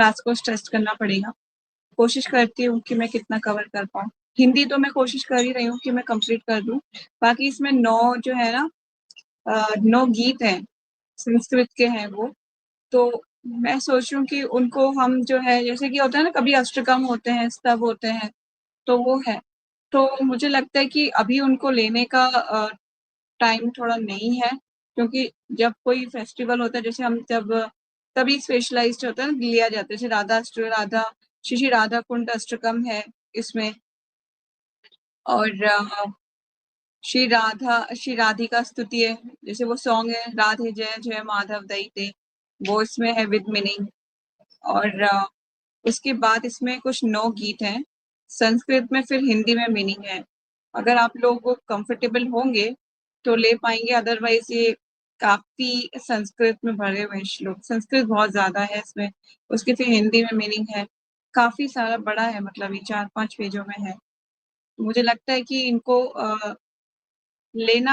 Class को test करना पड़ेगा। कोशिश करती हूँ कि मैं कितना कवर कर पाऊँ। हिंदी तो मैं कोशिश कर ही रही हूँ कि मैं कंप्लीट कर दूँ। बाकी इसमें 9 जो है ना 9 गीत हैं, संस्कृत के हैं वो। तो मैं सोच रही हूँ कि उनको हम जो है जैसे कि होता है ना कभी अष्टकम होते हैं, स्तव होते हैं, तो वो है। तो मुझे लगता है कि अभी उनको लेने का टाइम थोड़ा नहीं है, क्योंकि जब कोई फेस्टिवल होता है जैसे हम जब तभी स्पेशलाइज्ड होता है ना लिया जाता है। जैसे राधा श्री राधा कुंड अष्टकम है इसमें और श्री राधिका स्तुति है, जैसे वो सॉन्ग है राधे जय जय माधव दईते, वो इसमें है विद मीनिंग। और उसके बाद इसमें कुछ 9 गीत हैं संस्कृत में, फिर हिंदी में मीनिंग है। अगर आप लोग कंफर्टेबल होंगे तो ले पाएंगे, अदरवाइज ये काफी संस्कृत में भरे हुए श्लोक, संस्कृत बहुत ज्यादा है इसमें, उसके फिर हिंदी में मीनिंग है, काफी सारा बड़ा है, मतलब ये 4-5 पेजों में है। मुझे लगता है कि इनको लेना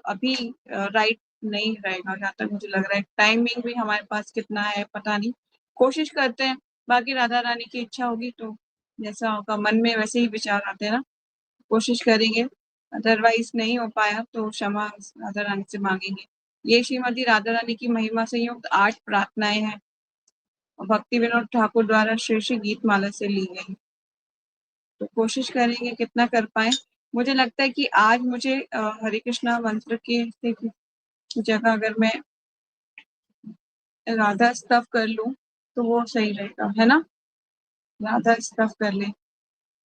अभी राइट नहीं रहेगा, जहाँ तक मुझे लग रहा है। टाइमिंग भी हमारे पास कितना है पता नहीं, कोशिश करते हैं। बाकी राधा रानी की इच्छा होगी तो जैसा होगा, मन में वैसे ही विचार आते हैं ना, कोशिश करेंगे। अदरवाइज नहीं हो पाया तो क्षमा राधा रानी से मांगेंगे। ये श्रीमती राधा रानी की महिमा से युक्त 8 प्रार्थनाएं हैं और भक्ति विनोद ठाकुर द्वारा श्री श्री गीत माला से ली गई। तो कोशिश करेंगे कितना कर पाए। मुझे लगता है कि आज मुझे हरे कृष्णा मंत्र की जगह अगर मैं राधा स्तव कर लूं तो वो सही रहेगा, है ना। राधा स्तव कर ले,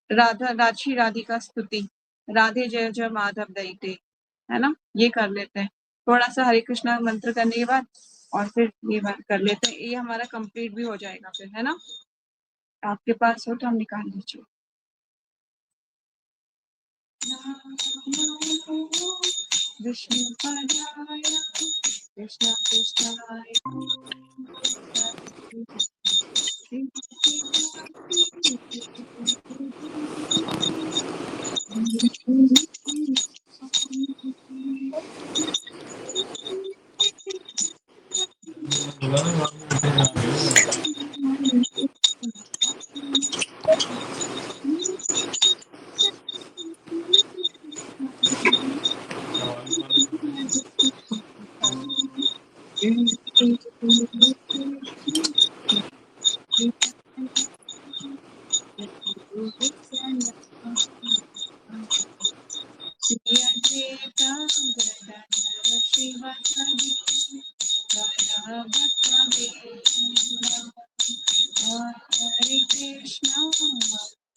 राधि राधिका स्तुति, राधे जय जय माधव दईते, है ना, ये कर लेते हैं। थोड़ा सा हरे कृष्णा मंत्र करने के बाद और फिर ये बात कर लेते हैं, ये हमारा कंप्लीट भी हो जाएगा फिर, है ना। आपके पास हो तो हम निकाल लीजिए। विष्णु पदाय कृष्ण कृष्णाय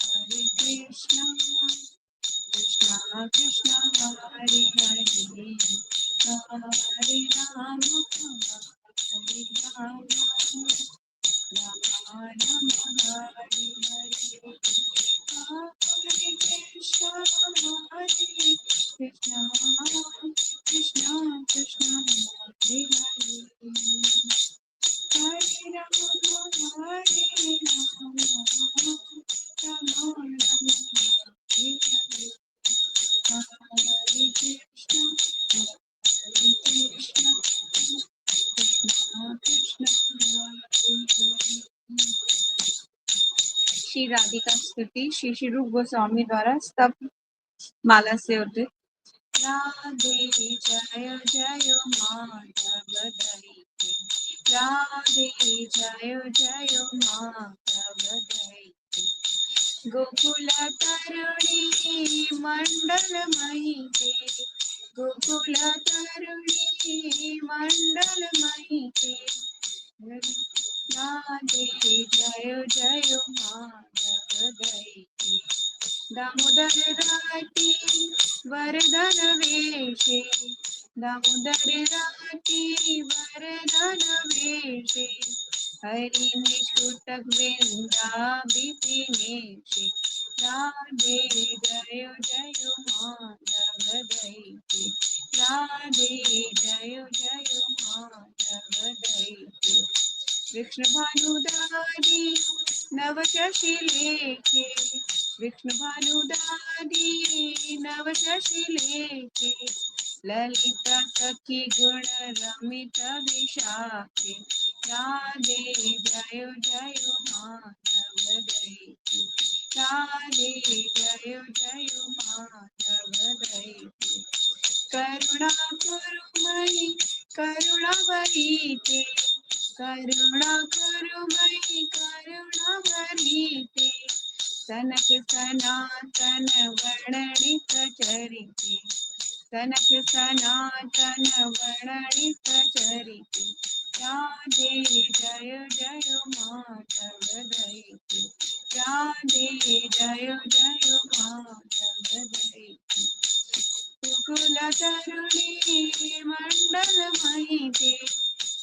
हरे कृष्णा कृष्णा कृष्णा हरे हरे, हरे राम हरे राम, राम राम हरे हरे, हरे कृष्णा कृष्णा कृष्णा कृष्णा हरे हरे, हरे राम हरे राम, राम राम हरे हरे, हरे कृष्णा कृष्णा कृष्णा हरे हरे। श्री राधिका स्तुति श्री श्री रूप गोस्वामी द्वारा स्तव माला से उद्धृत। राधे जय जय माधव दईते, राधे जय जय माधव दईते, गोकुल तरुणी मंडल महिते, गोकुल तरुणी मंडल महिते, राधे जय जय माधव दईते, दामोदर राठी वरदन वेशे, दामोदर राठी वरदन वेशे, हरि निष्कुटक वृंदा विपिनेशे, राधे जय जय माधव दईते, राधे जय जय माधव दईते, विष्णु भानुदादी नव शशि लेखे, विष्णु भानुदादी नव शशि लेखे, ललिता सखी गुण रमित विशाखे, राधे जय जय माधव दैते, राधे जय जय माधव दैते, करुणा करुमयि करुणा भरीते, करुणा करुमयि करुणा भरीते, सनक सनातन वर्णित चरिते, सनक सनातन वर्णित चरिते, राधे जय जय माधव दैते, राधे जय जय माधव दैते, गोकुल तरुणी मंडल महिते,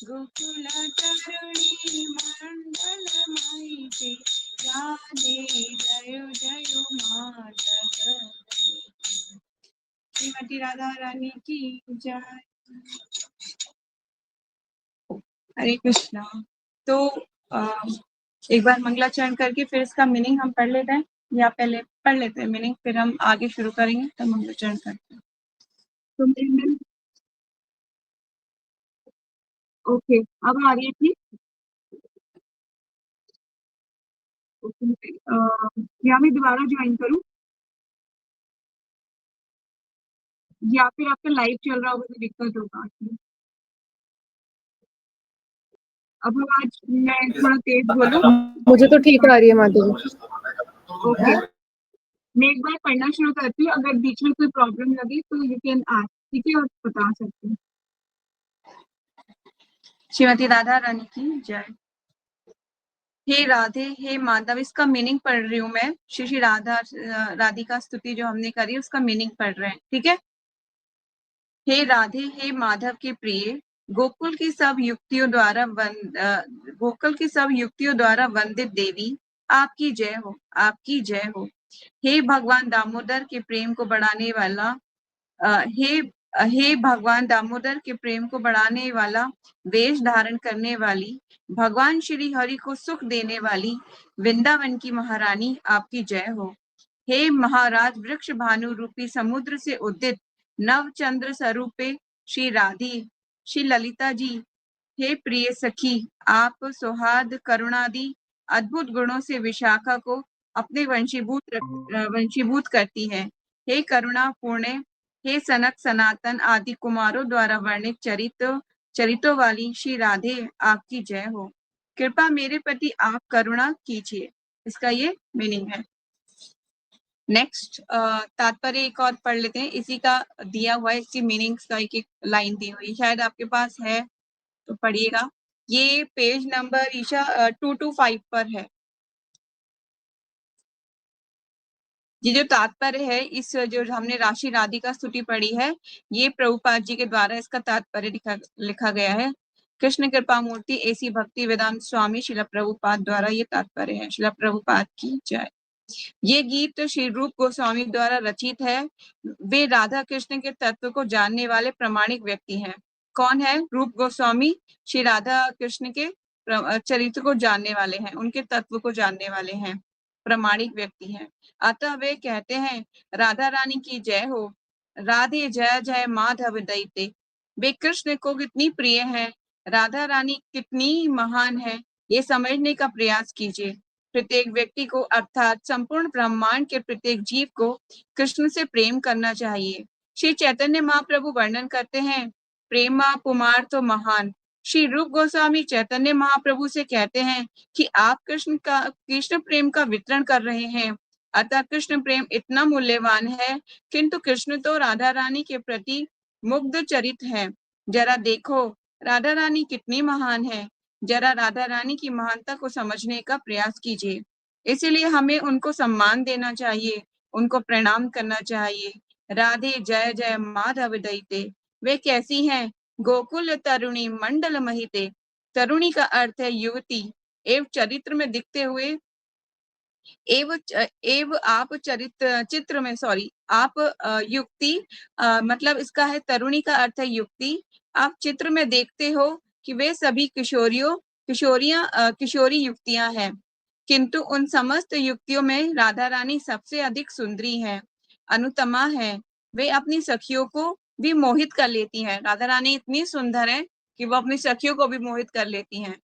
गोकुल तरुणी मंडल महिते, राधे जय जय माधव दैते। श्रीमती राधा रानी की जय। हरे कृष्णा। तो एक बार मंगलाचरण करके फिर इसका मीनिंग हम पढ़ लेते हैं, या पहले पढ़ लेते हैं मीनिंग, फिर हम आगे शुरू करेंगे। तो मंगलाचरण करते हैं। तो ओके, अब आ रही है ठीक। या मैं दोबारा ज्वाइन करूं, या फिर आपका लाइव चल रहा होगा तो दिक्कत होगा। अब आज मैं थोड़ा तेज बोलूं? मुझे तो ठीक आ रही है माता जी। ओके, मैं एक बार पढ़ना शुरू करती हूँ, अगर बीच में कोई प्रॉब्लम लगी तो यू कैन आस्क, ठीक है, और बता सकते हैं। श्रीमती राधा रानी की जय। हे राधे हे माधव, इसका मीनिंग पढ़ रही हूँ मैं। श्री श्री राधिका स्तुति जो हमने करी उसका मीनिंग पढ़ रहे हैं, ठीक है। हे राधे हे माधव के प्रिय, गोकुल की सब युक्तियों द्वारा वंदित देवी, आपकी जय हो, आपकी जय हो। हे भगवान दामोदर के प्रेम को बढ़ाने वाला, हे भगवान दामोदर के प्रेम को बढ़ाने वाला, वेश धारण करने वाली, भगवान श्री हरि को सुख देने वाली वृंदावन की महारानी, आपकी जय हो। हे महाराज वृक्ष भानु रूपी समुद्र से उदित नवचंद्र स्वरूपे श्री राधे, श्री ललिता जी, हे प्रिय सखी, आप सौहार्द करुणादि अद्भुत गुणों से विशाखा को अपने वंशीभूत करती है। हे करुणा पूर्ण, हे सनक सनातन आदि कुमारों द्वारा वर्णित चरितों वाली श्री राधे, आपकी जय हो। कृपा मेरे प्रति आप करुणा कीजिए, इसका ये मीनिंग है। नेक्स्ट तात्पर्य एक और पढ़ लेते हैं, इसी का दिया हुआ है, इसकी मीनिंग्स का एक एक लाइन दी हुई, शायद आपके पास है तो पढ़िएगा। ये पेज नंबर ईशा 225 पर है। ये जो तात्पर्य है, इस जो हमने राशि राधिका स्तुति पढ़ी है, ये प्रभुपाद जी के द्वारा इसका तात्पर्य लिखा गया है। कृष्ण कृपा मूर्ति एसी भक्ति वेदांत स्वामी शिला प्रभुपाद द्वारा ये तात्पर्य है। शिला प्रभुपाद की जय। ये गीत श्री रूप गोस्वामी द्वारा रचित है। वे राधा कृष्ण के तत्व को जानने वाले प्रामाणिक व्यक्ति हैं। कौन है? रूप गोस्वामी श्री राधा कृष्ण के चरित्र को जानने वाले हैं, उनके तत्व को जानने वाले हैं, प्रामाणिक व्यक्ति हैं। अतः वे कहते हैं, राधा रानी की जय हो, राधे जय जय माधव दैते। वे कृष्ण को कितनी प्रिय हैं, राधा रानी कितनी महान है, ये समझने का प्रयास कीजिए। प्रत्येक व्यक्ति को अर्थात संपूर्ण ब्रह्मांड के प्रत्येक जीव को कृष्ण से प्रेम करना चाहिए। श्री चैतन्य महाप्रभु वर्णन करते हैं, प्रेमा पुमार तो महान। श्री रूप गोस्वामी चैतन्य महाप्रभु से कहते हैं कि आप कृष्ण प्रेम का वितरण कर रहे हैं, अतः कृष्ण प्रेम इतना मूल्यवान है, किंतु कृष्ण तो राधा रानी के प्रति मुग्ध चरित है। जरा देखो राधा रानी कितनी महान है, जरा राधा रानी की महानता को समझने का प्रयास कीजिए। इसीलिए हमें उनको सम्मान देना चाहिए, उनको प्रणाम करना चाहिए। राधे जय जय माधव दैते। वे कैसी हैं? गोकुल तरुणी मंडल महिते। तरुणी का अर्थ है युवती, एवं चरित्र में दिखते हुए, आप चित्र में आप युक्ति, मतलब इसका है तरुणी का अर्थ है युक्ति। आप चित्र में देखते हो कि वे सभी किशोरी युक्तियां हैं, किंतु उन समस्त युक्तियों में राधा रानी सबसे अधिक सुंदरी है, अनुतमा है। वे अपनी सखियों को भी मोहित कर लेती हैं। राधा रानी इतनी सुंदर है कि वो अपनी सखियों को भी मोहित कर लेती हैं।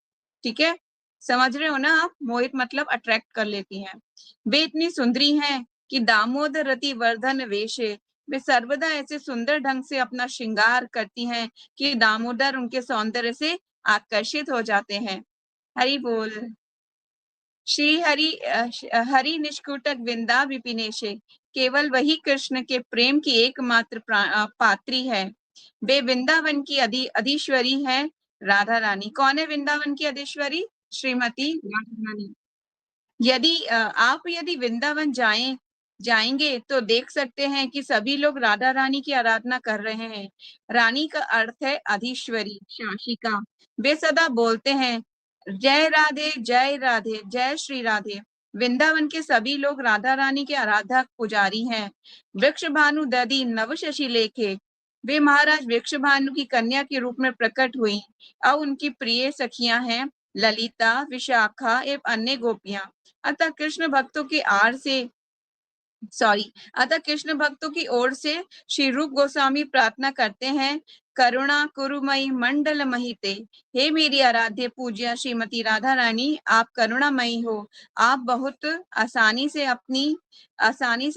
ठीक है, समझ रहे हो ना आप? मोहित मतलब अट्रैक्ट कर लेती हैं। वे इतनी सुंदरी हैं कि दामोदर रति वर्धन वेशे, वे सर्वदा ऐसे सुंदर ढंग से अपना श्रृंगार करती हैं कि दामोदर उनके सौंदर्य से आकर्षित हो जाते हैं। हरि बोल। श्री हरि निष्कुटक विंदा विपिनेशे, केवल वही कृष्ण के प्रेम की एकमात्र पात्री है। वे वृंदावन की अधीश्वरी है राधा रानी। कौन है वृंदावन की अधीश्वरी? श्रीमती राधा रानी। आप यदि वृंदावन जाएंगे तो देख सकते हैं कि सभी लोग राधा रानी की आराधना कर रहे हैं। रानी का अर्थ है अधीश्वरी, शासिका। वे सदा बोलते हैं जय राधे जय राधे, जय श्री राधे। वृंदावन के सभी लोग राधा रानी के आराधक पुजारी हैं। वृक्ष भानु दधि नव शशि लेखे, वे महाराज वृक्ष भानु की कन्या के रूप में प्रकट हुई। अब उनकी प्रिय सखियां हैं ललिता, विशाखा एवं अन्य गोपियां। अतः कृष्ण भक्तों की ओर से श्री रूप गोस्वामी प्रार्थना करते हैं, करुणा कुरुमयी मंडल महिते, हे मेरी आराध्य पूज्य श्रीमती राधा रानी, आप करुणामयी हो। आप बहुत आसानी से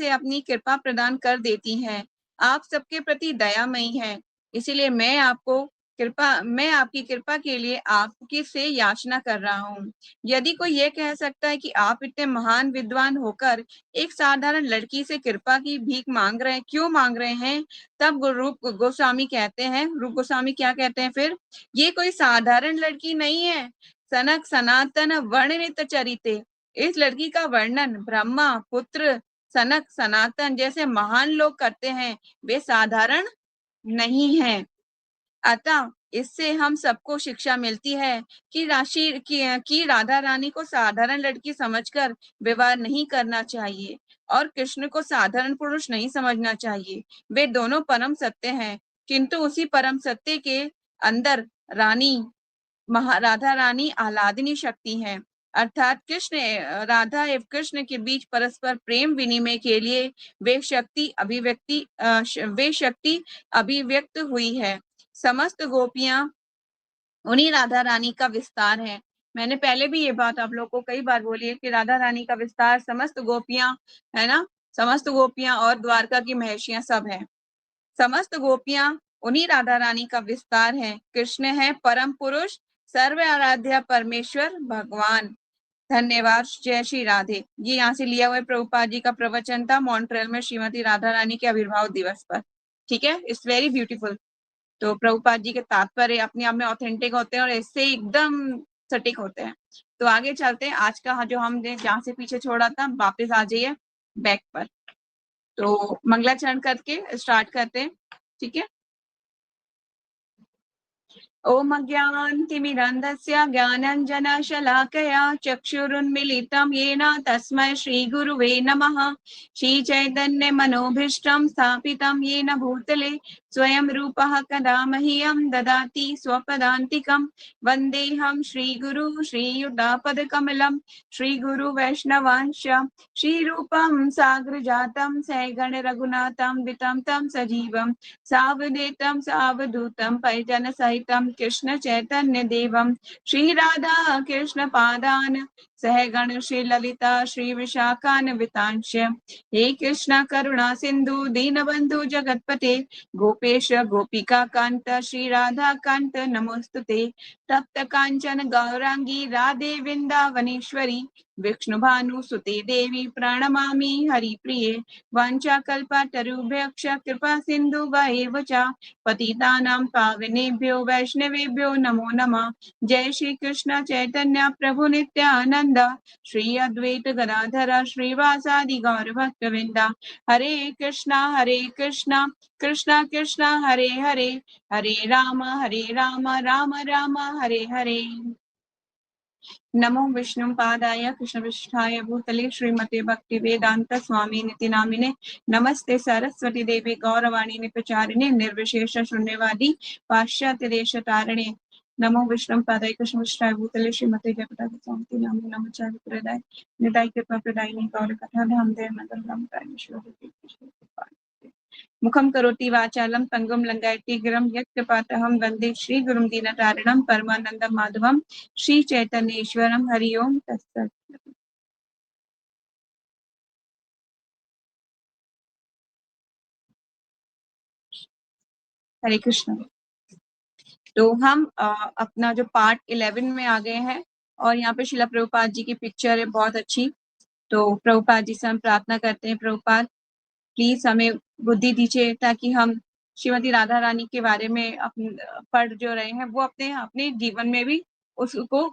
अपनी कृपा प्रदान कर देती हैं। आप सबके प्रति दयामयी हैं। इसीलिए मैं आपकी कृपा के लिए आपकी से याचना कर रहा हूँ। यदि कोई ये कह सकता है कि आप इतने महान विद्वान होकर एक साधारण लड़की से कृपा की भीख मांग रहे हैं, क्यों मांग रहे हैं? तब रूप गोस्वामी कहते हैं, रूप गोस्वामी क्या कहते हैं फिर? ये कोई साधारण लड़की नहीं है, सनक सनातन वर्णित चरिते। इस लड़की का वर्णन ब्रह्मा, पुत्र, सनक, सनातन जैसे महान लोग करते हैं, वे साधारण नहीं है। अतः इससे हम सबको शिक्षा मिलती है कि राधा रानी को साधारण लड़की समझकर विवाह नहीं करना चाहिए और कृष्ण को साधारण पुरुष नहीं समझना चाहिए। वे दोनों परम सत्य हैं, किंतु उसी परम सत्य के अंदर राधा रानी आह्लादिनी शक्ति है। अर्थात राधा एवं कृष्ण के बीच परस्पर प्रेम विनिमय के लिए वे शक्ति अभिव्यक्त हुई है। समस्त गोपियां उन्हीं राधा रानी का विस्तार है। मैंने पहले भी ये बात आप लोगों को कई बार बोली है कि राधा रानी का विस्तार समस्त गोपियां है ना, समस्त गोपियां और द्वारका की महर्षियां सब है। समस्त गोपियां उन्हीं राधा रानी का विस्तार है। कृष्ण है परम पुरुष, सर्व आराध्य परमेश्वर भगवान। धन्यवाद। जय श्री राधे। ये यहाँ से लिया हुआ है, प्रभुपाद जी का प्रवचन था मॉन्ट्रियल में श्रीमती राधा रानी के आविर्भाव दिवस पर। ठीक है, इट्स वेरी ब्यूटीफुल। तो प्रभुपाद जी के तात्पर्य अपने आप में ऑथेंटिक होते हैं और इससे एकदम सटीक होते हैं। तो आगे चलते हैं। आज का जो हमने जहाँ से पीछे छोड़ा था वापस आ जाइए बैक पर। तो मंगलाचरण करके स्टार्ट करते हैं। ठीक है। ओम अज्ञानतिमिरन्धस्य ज्ञानाञ्जनशलाकया चक्षुरुन्मीलितं येन तस्मै श्रीगुरुवे नमः। श्रीचैतन्यमनोभीष्टं स्थापितं येन भूतले स्वयं रूपः कदा मह्यं ददाति स्वपदान्तिकं। वन्देऽहं श्रीगुरु श्रीयुतापदकमलं श्रीगुरुवैष्णवांश्च श्रीरूपं साग्रजातं सहगणरघुनाथं वितं तं सजीवं सावधूतं सावधूतं परिजनसहितं कृष्ण चैतन्य देवं श्री राधा कृष्ण पादान सहगण श्री ललिता श्री विशाखान्वितांश। हे कृष्ण करुणा सिंधु दीनबंधु जगतपते गोपेश गोपिका कांत श्री राधा कांत नमोस्तुते। तप्त कांचन गौरांगी राधे वृंदावनेश्वरी विष्णुभानु सुते देवी प्रणमामि हरिप्रिये। वाञ्छाकल्पतरुभ्यश्च कृपा सिन्धु एव च पतितानां पावनेभ्यो वैष्णवेभ्यो नमो नमः। जय श्री कृष्ण चैतन्य प्रभु नित्यानंद श्री अद्वैत गदाधर श्रीवासादि गौर भक्तवृंद। हरे कृष्णा कृष्णा कृष्णा हरे हरे, हरे राम राम राम हरे हरे। नमो विष्णु पादाय कृष्ण पृष्ठाय भूतले श्रीमते भक्ति वेदांत स्वामी निति नामिने नमस्ते सरस्वती देवी गौरवाणी निप्रचारिणे निर्विशेष शून्यवादी पाश्चात्य देश तारिणे। नमो विष्णु पादाय कृष्ण पृष्ठाय भूतले श्रीमते जगन्नाथ स्वामी नाम नमचारि प्रदाय निताय कृपा प्रदायिनी गौर कथा धाम देव नगर मुखम करोति वाचालम पंगुम लंघयति गिरम यत्कृपातहं वंदे श्री गुरुम दीनतारिणम परमानंदम माधवम श्री चैतन्येश्वरम। हरि ओम तत्सत। हरे कृष्ण। तो हम अपना जो पार्ट 11 में आ गए हैं और यहाँ पे शिला प्रभुपाद जी की पिक्चर है बहुत अच्छी। तो प्रभुपाद जी से हम प्रार्थना करते हैं, प्रभुपाद प्लीज हमें बुद्धि दीजिए ताकि हम श्रीमती राधा रानी के बारे में पढ़ जो रहे हैं वो अपने अपने जीवन में भी उसको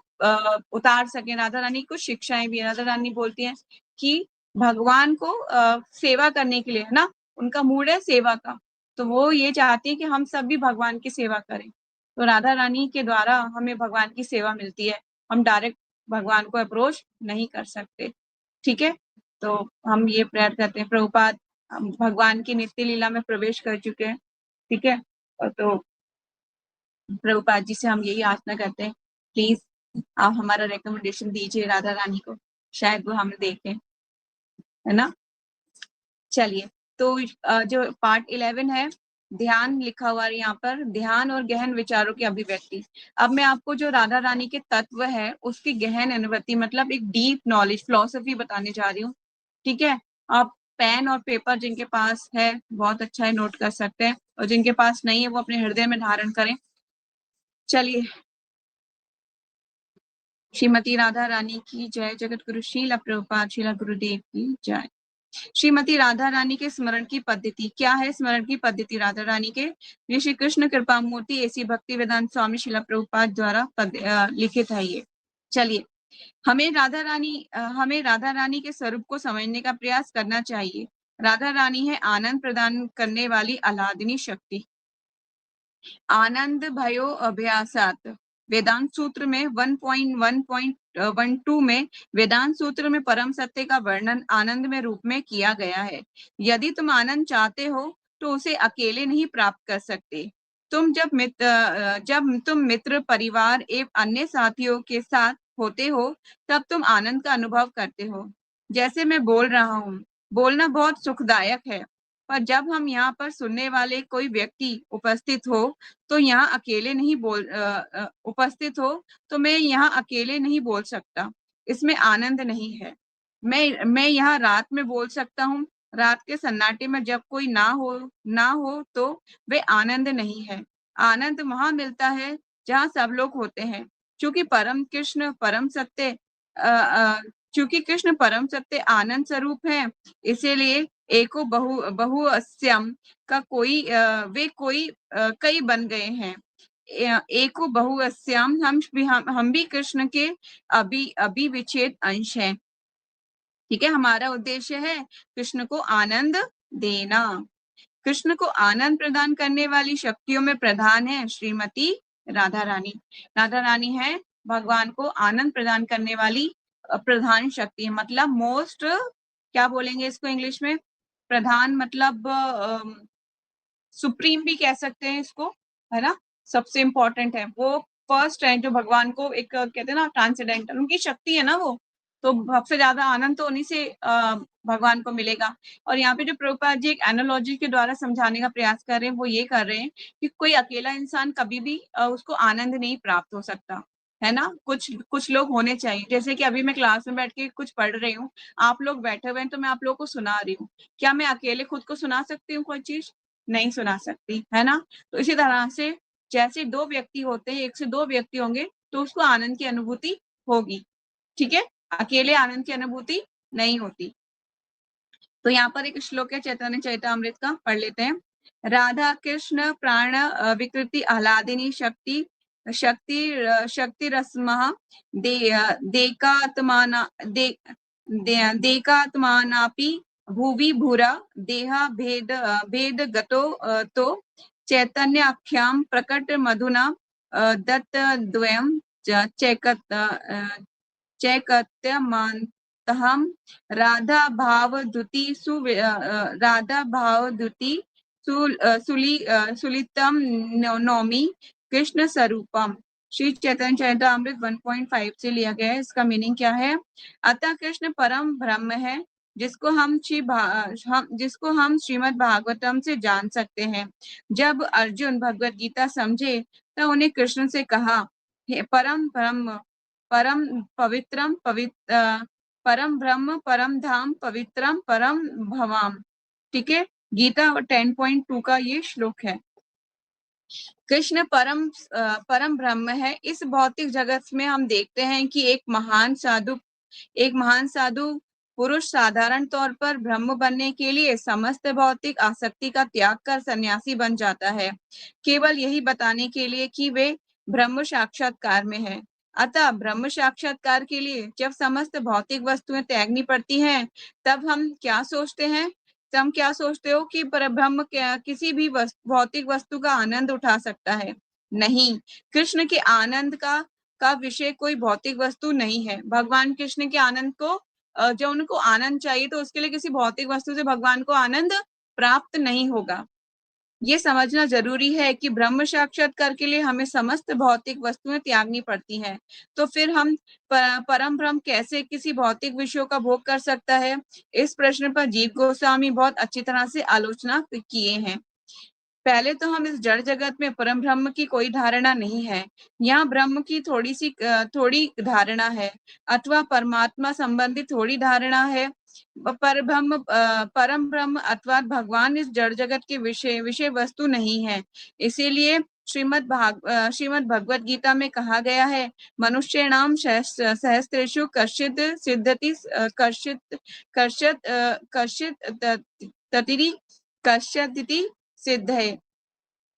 उतार सकें। राधा रानी कुछ शिक्षाएं भी है। राधा रानी बोलती हैं कि भगवान को सेवा करने के लिए, है ना, उनका मूड है सेवा का, तो वो ये चाहती है कि हम सब भी भगवान की सेवा करें। तो राधा रानी के द्वारा हमें भगवान की सेवा मिलती है, हम डायरेक्ट भगवान को अप्रोच नहीं कर सकते। ठीक है, तो हम ये प्रेयर करते हैं, प्रभुपाद हम भगवान की नित्य लीला में प्रवेश कर चुके हैं। ठीक है, तो प्रभुपाद जी से हम यही याचना करते हैं, प्लीज आप हमारा रिकमेंडेशन दीजिए राधा रानी को, शायद वो हमें देखें, है ना। चलिए, तो जो पार्ट 11 है, ध्यान लिखा हुआ है यहाँ पर, ध्यान और गहन विचारों की अभिव्यक्ति। अब मैं आपको जो राधा रानी के तत्व है उसकी गहन अनुभूति, मतलब एक डीप नॉलेज, फिलोसफी बताने जा रही हूँ। ठीक है, आप पेन और पेपर जिनके पास है बहुत अच्छा है, नोट कर सकते हैं, और जिनके पास नहीं है वो अपने हृदय में धारण करें। चलिए, श्रीमती राधा रानी की जय। जगत गुरु श्रील प्रभुपाद श्रील गुरुदेव की जय। श्रीमती राधा रानी के स्मरण की पद्धति क्या है? स्मरण की पद्धति राधा रानी के श्री कृष्ण कृपा मूर्ति ऐसी भक्ति वेदांत स्वामी शिला प्रभुपाद द्वारा लिखित है ये। चलिए, हमें राधा रानी के स्वरूप को समझने का प्रयास करना चाहिए। राधा रानी है आनंद प्रदान करने वाली अलादिनी शक्ति। आनंद भयो अभ्यासात, वेदांत सूत्र में 1.1.12 में वेदांत सूत्र में परम सत्य का वर्णन आनंद में रूप में किया गया है। यदि तुम आनंद चाहते हो तो उसे अकेले नहीं प्राप्त कर सकते। जब तुम मित्र, परिवार एवं अन्य साथियों के साथ होते हो तब तुम आनंद का अनुभव करते हो। जैसे मैं बोल रहा हूँ, बोलना बहुत सुखदायक है, पर जब हम यहाँ पर सुनने वाले कोई व्यक्ति उपस्थित हो तो यहाँ अकेले नहीं उपस्थित हो तो मैं यहाँ अकेले नहीं बोल सकता, इसमें आनंद नहीं है। मैं यहाँ रात में बोल सकता हूँ, रात के सन्नाटे में जब कोई ना हो तो वे आनंद नहीं है। आनंद वहां मिलता है जहाँ सब लोग होते हैं। चूंकि कृष्ण परम सत्य आनंद स्वरूप है, इसीलिए एको बहु का कई बन गए हैं। एको बहुअस्याम, हम भी कृष्ण के अभिविच्छेद अंश हैं। ठीक है, हमारा उद्देश्य है कृष्ण को आनंद देना। कृष्ण को आनंद प्रदान करने वाली शक्तियों में प्रधान है श्रीमती राधा रानी। राधा रानी है भगवान को आनंद प्रदान करने वाली प्रधान शक्ति है, मतलब मोस्ट, क्या बोलेंगे इसको इंग्लिश में, प्रधान मतलब सुप्रीम भी कह सकते हैं इसको, है ना, सबसे इंपॉर्टेंट है, वो फर्स्ट है जो भगवान को एक कहते हैं ना ट्रांसेंडेंटल, उनकी शक्ति है ना वो, तो सबसे ज्यादा आनंद तो उन्हीं से भगवान को मिलेगा। और यहाँ पे जो प्रभुपाद जी एक एनालॉजी के द्वारा समझाने का प्रयास कर रहे हैं वो ये कर रहे हैं कि कोई अकेला इंसान कभी भी उसको आनंद नहीं प्राप्त हो सकता, है ना। कुछ लोग होने चाहिए, जैसे कि अभी मैं क्लास में बैठ के कुछ पढ़ रही हूँ, आप लोग बैठे हुए हैं तो मैं आप लोगों को सुना रही हूँ, क्या मैं अकेले खुद को सुना सकती हूँ? कोई चीज नहीं सुना सकती, है ना। तो इसी तरह से जैसे दो व्यक्ति होते हैं, एक से दो व्यक्ति होंगे तो उसको आनंद की अनुभूति होगी। ठीक है, अकेले आनंद की अनुभूति नहीं होती। तो यहाँ पर एक श्लोक है चैतन्य चैतामृत का, पढ़ लेते हैं। राधा कृष्ण प्राण विकृति आह्लादिनी शक्ति शक्ति रस्मः देकात्मानापि भुवि भूरा देहा भेद गतो तो चैतन्याख्याम प्रकट मधुना दत्त द्वयम चैकत्यमान्तहं राधा भावद्युति सुलितम नौमी कृष्ण स्वरूपम। श्री चैतन्य चरितामृत 1.5 से लिया गया है। इसका मीनिंग क्या है? अतः कृष्ण परम ब्रह्म है, जिसको हम श्रीमद् भागवतम से जान सकते हैं। जब अर्जुन भगवत गीता समझे तो उन्हें कृष्ण से कहा, हे परम ब्रह्म, परम पवित्रम परम ब्रह्म, परम धाम, पवित्रम परम भवाम। ठीक है, गीता 10.2 का ये श्लोक है। कृष्ण परम ब्रह्म है। इस भौतिक जगत में हम देखते हैं कि एक महान साधु पुरुष साधारण तौर पर ब्रह्म बनने के लिए समस्त भौतिक आसक्ति का त्याग कर सन्यासी बन जाता है, केवल यही बताने के लिए कि वे ब्रह्म साक्षात्कार में है। अतः ब्रह्म साक्षात्कार के लिए जब समस्त भौतिक वस्तुएं त्यागनी पड़ती हैं, तब हम क्या सोचते हैं? तुम क्या सोचते हो कि परब्रह्म किसी भी भौतिक वस्तु का आनंद उठा सकता है? नहीं, कृष्ण के आनंद का विषय कोई भौतिक वस्तु नहीं है। भगवान कृष्ण के आनंद को जो उनको आनंद चाहिए तो उसके लिए किसी भौतिक वस्तु से भगवान को आनंद प्राप्त नहीं होगा। ये समझना जरूरी है कि ब्रह्म साक्षात्कार के लिए हमें समस्त भौतिक वस्तुएं त्यागनी पड़ती हैं। तो फिर हम परम ब्रह्म कैसे किसी भौतिक विषयों का भोग कर सकता है? इस प्रश्न पर जीव गोस्वामी बहुत अच्छी तरह से आलोचना किए हैं। पहले तो हम इस जड़ जगत में परम ब्रह्म की कोई धारणा नहीं है। यहाँ ब्रह्म की थोड़ी धारणा है, अथवा परमात्मा संबंधी थोड़ी धारणा है। परम ब्रह्म अथवा भगवान इस जड़ जगत के विषय वस्तु नहीं है। इसीलिए श्रीमद् भगवत गीता में कहा गया है, मनुष्य नाम सहस्त्रेषु कश्चित सिद्धति कश्चित सिद्ध है।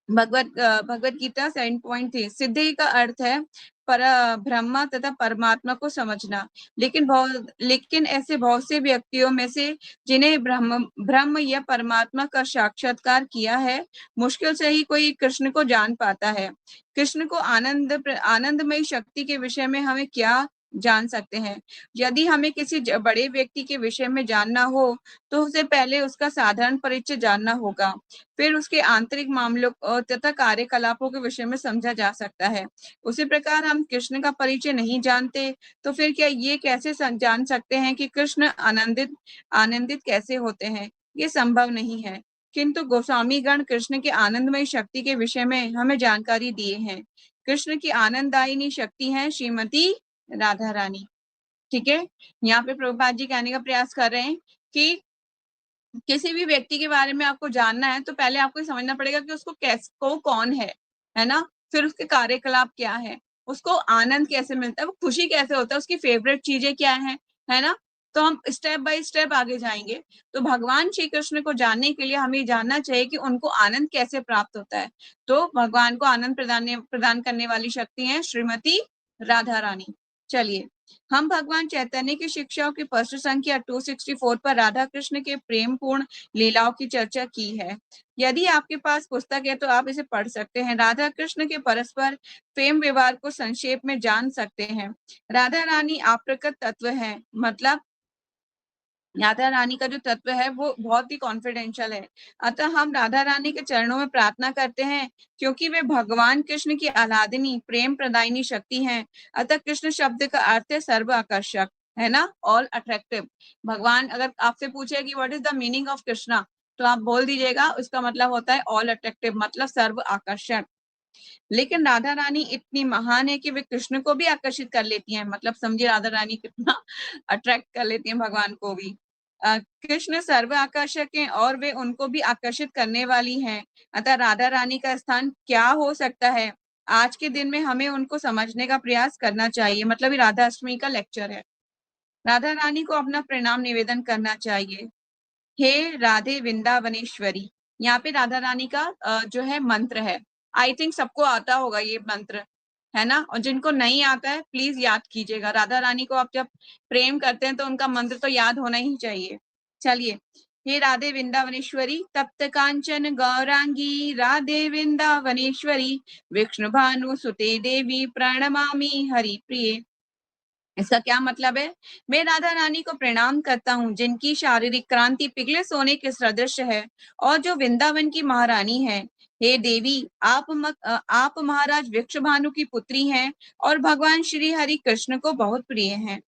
भगवत गीता 7.3। सिद्धि का अर्थ है पर ब्रह्म तथा परमात्मा को समझना। लेकिन ऐसे बहुत से व्यक्तियों में से जिन्हें ब्रह्म या परमात्मा का साक्षात्कार किया है, मुश्किल से ही कोई कृष्ण को जान पाता है। कृष्ण को आनंदमयी शक्ति के विषय में हमें क्या जान सकते हैं? यदि हमें किसी बड़े व्यक्ति के विषय में जानना हो तो उसे पहले उसका साधारण परिचय जानना होगा, फिर उसके आंतरिक मामलों तथा कार्यकलापों के विषय में समझा जा सकता है। उसी प्रकार हम कृष्ण का परिचय नहीं जानते तो फिर क्या ये कैसे जान सकते हैं कि कृष्ण आनंदित कैसे होते हैं? ये संभव नहीं है। किंतु गोस्वामी गण कृष्ण के आनंदमय शक्ति के विषय में हमें जानकारी दिए हैं। कृष्ण की आनंददायिनी शक्ति है श्रीमती राधा रानी। ठीक है, यहाँ पे प्रभुपाद जी कहने का प्रयास कर रहे हैं कि किसी भी व्यक्ति के बारे में आपको जानना है तो पहले आपको समझना पड़ेगा कि उसको कौन है ना? फिर उसके कार्यकलाप क्या है, उसको आनंद कैसे मिलता है, वो खुशी कैसे होता है, उसकी फेवरेट चीजें क्या है ना? तो हम स्टेप बाय स्टेप आगे जाएंगे। तो भगवान श्री कृष्ण को जानने के लिए हमें जानना चाहिए कि उनको आनंद कैसे प्राप्त होता है। तो भगवान को आनंद प्रदान करने वाली शक्ति है श्रीमती राधा रानी। चलिए, हम भगवान चैतन्य की शिक्षाओं की प्रश्न संख्या 264 पर राधा कृष्ण के प्रेम पूर्ण लीलाओं की चर्चा की है। यदि आपके पास पुस्तक है तो आप इसे पढ़ सकते हैं। राधा कृष्ण के परस्पर प्रेम व्यवहार को संक्षेप में जान सकते हैं। राधा रानी अप्रकट तत्व है, मतलब राधा रानी का जो तत्व है वो बहुत ही कॉन्फिडेंशियल है। अतः हम राधा रानी के चरणों में प्रार्थना करते हैं क्योंकि वे भगवान कृष्ण की आह्लादिनी प्रेम प्रदायिनी शक्ति हैं। अतः कृष्ण शब्द का अर्थ है सर्व आकर्षक, है ना, ऑल अट्रैक्टिव। भगवान अगर आपसे पूछे कि what is the meaning of Krishna, तो आप बोल दीजिएगा उसका मतलब होता है ऑल अट्रैक्टिव, मतलब सर्व आकर्षक। लेकिन राधा रानी इतनी महान है कि वे कृष्ण को भी आकर्षित कर लेती हैं। मतलब समझिए राधा रानी कितना अट्रैक्ट कर लेती हैं भगवान को भी। कृष्ण सर्व आकर्षक हैं और वे उनको भी आकर्षित करने वाली हैं। अतः राधा रानी का स्थान क्या हो सकता है? आज के दिन में हमें उनको समझने का प्रयास करना चाहिए। मतलब ये राधा अष्टमी का लेक्चर है। राधा रानी को अपना प्रणाम निवेदन करना चाहिए। हे राधे वृंदावनेश्वरी। यहाँ पे राधा रानी का जो है मंत्र है। आई थिंक सबको आता होगा ये मंत्र, है ना? और जिनको नहीं आता है प्लीज याद कीजिएगा। राधा रानी को आप जब प्रेम करते हैं तो उनका मंत्र तो याद होना ही चाहिए। चलिए, हे राधे वृंदावनेश्वरी, तप्त कांचन गौरांगी राधे वृंदावनेश्वरी, विष्णु भानु सुते देवी प्रणमामि हरि प्रिय। इसका क्या मतलब है? मैं राधा रानी को प्रणाम करता हूँ जिनकी शारीरिक क्रांति पिघले सोने के सदृश है और जो वृंदावन की महारानी है। हे देवी, आप महाराज वृक्षभानु की पुत्री हैं और भगवान श्री हरि कृष्ण को बहुत प्रिय हैं।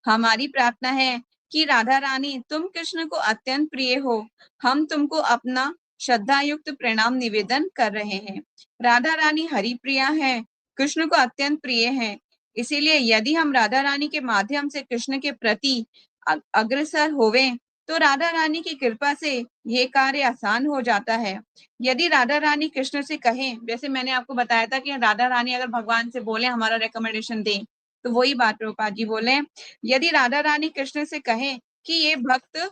हमारी प्रार्थना है कि राधा रानी तुम कृष्ण को अत्यंत प्रिय हो, हम तुमको अपना श्रद्धा युक्त प्रणाम निवेदन कर रहे हैं। राधा रानी हरि प्रिया है, कृष्ण को अत्यंत प्रिय है, इसीलिए यदि हम राधा रानी के माध्यम से कृष्ण के प्रति अग्रसर होवे तो राधा रानी की कृपा से ये कार्य आसान हो जाता है। यदि राधा रानी कृष्ण से कहें, जैसे मैंने आपको बताया था कि राधा रानी अगर भगवान से बोले हमारा रिकमेंडेशन दें, तो वही बात प्रभुपाद जी बोले, यदि राधा रानी कृष्ण से कहें कि ये भक्त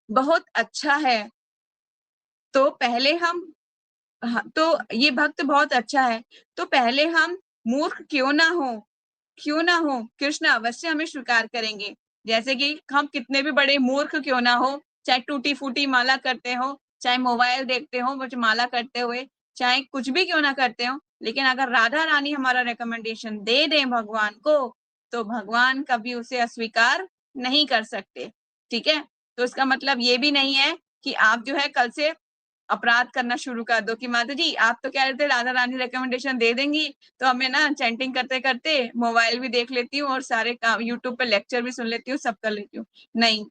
बहुत अच्छा है, तो पहले हम तो ये भक्त बहुत अच्छा है, तो पहले हम मूर्ख क्यों ना हो, कृष्ण अवश्य हमें स्वीकार करेंगे। जैसे कि हम कितने भी बड़े मूर्ख क्यों ना हो, चाहे टूटी फूटी माला करते हो, चाहे मोबाइल देखते हो माला करते हुए, चाहे कुछ भी क्यों ना करते हो, लेकिन अगर राधा रानी हमारा रिकमेंडेशन दे दें भगवान को, तो भगवान कभी उसे अस्वीकार नहीं कर सकते। ठीक है, तो इसका मतलब ये भी नहीं है कि आप जो है कल से अपराध करना शुरू कर दो कि माता जी आप तो कह रहे थे राधा रानी रिकमेंडेशन दे देंगी, तो हमें ना चैंटिंग करते करते मोबाइल भी देख लेती हूँ और सारे काम यूट्यूब पे लेक्चर भी सुन लेती हूँ, सब कर लेती हूँ। नहीं,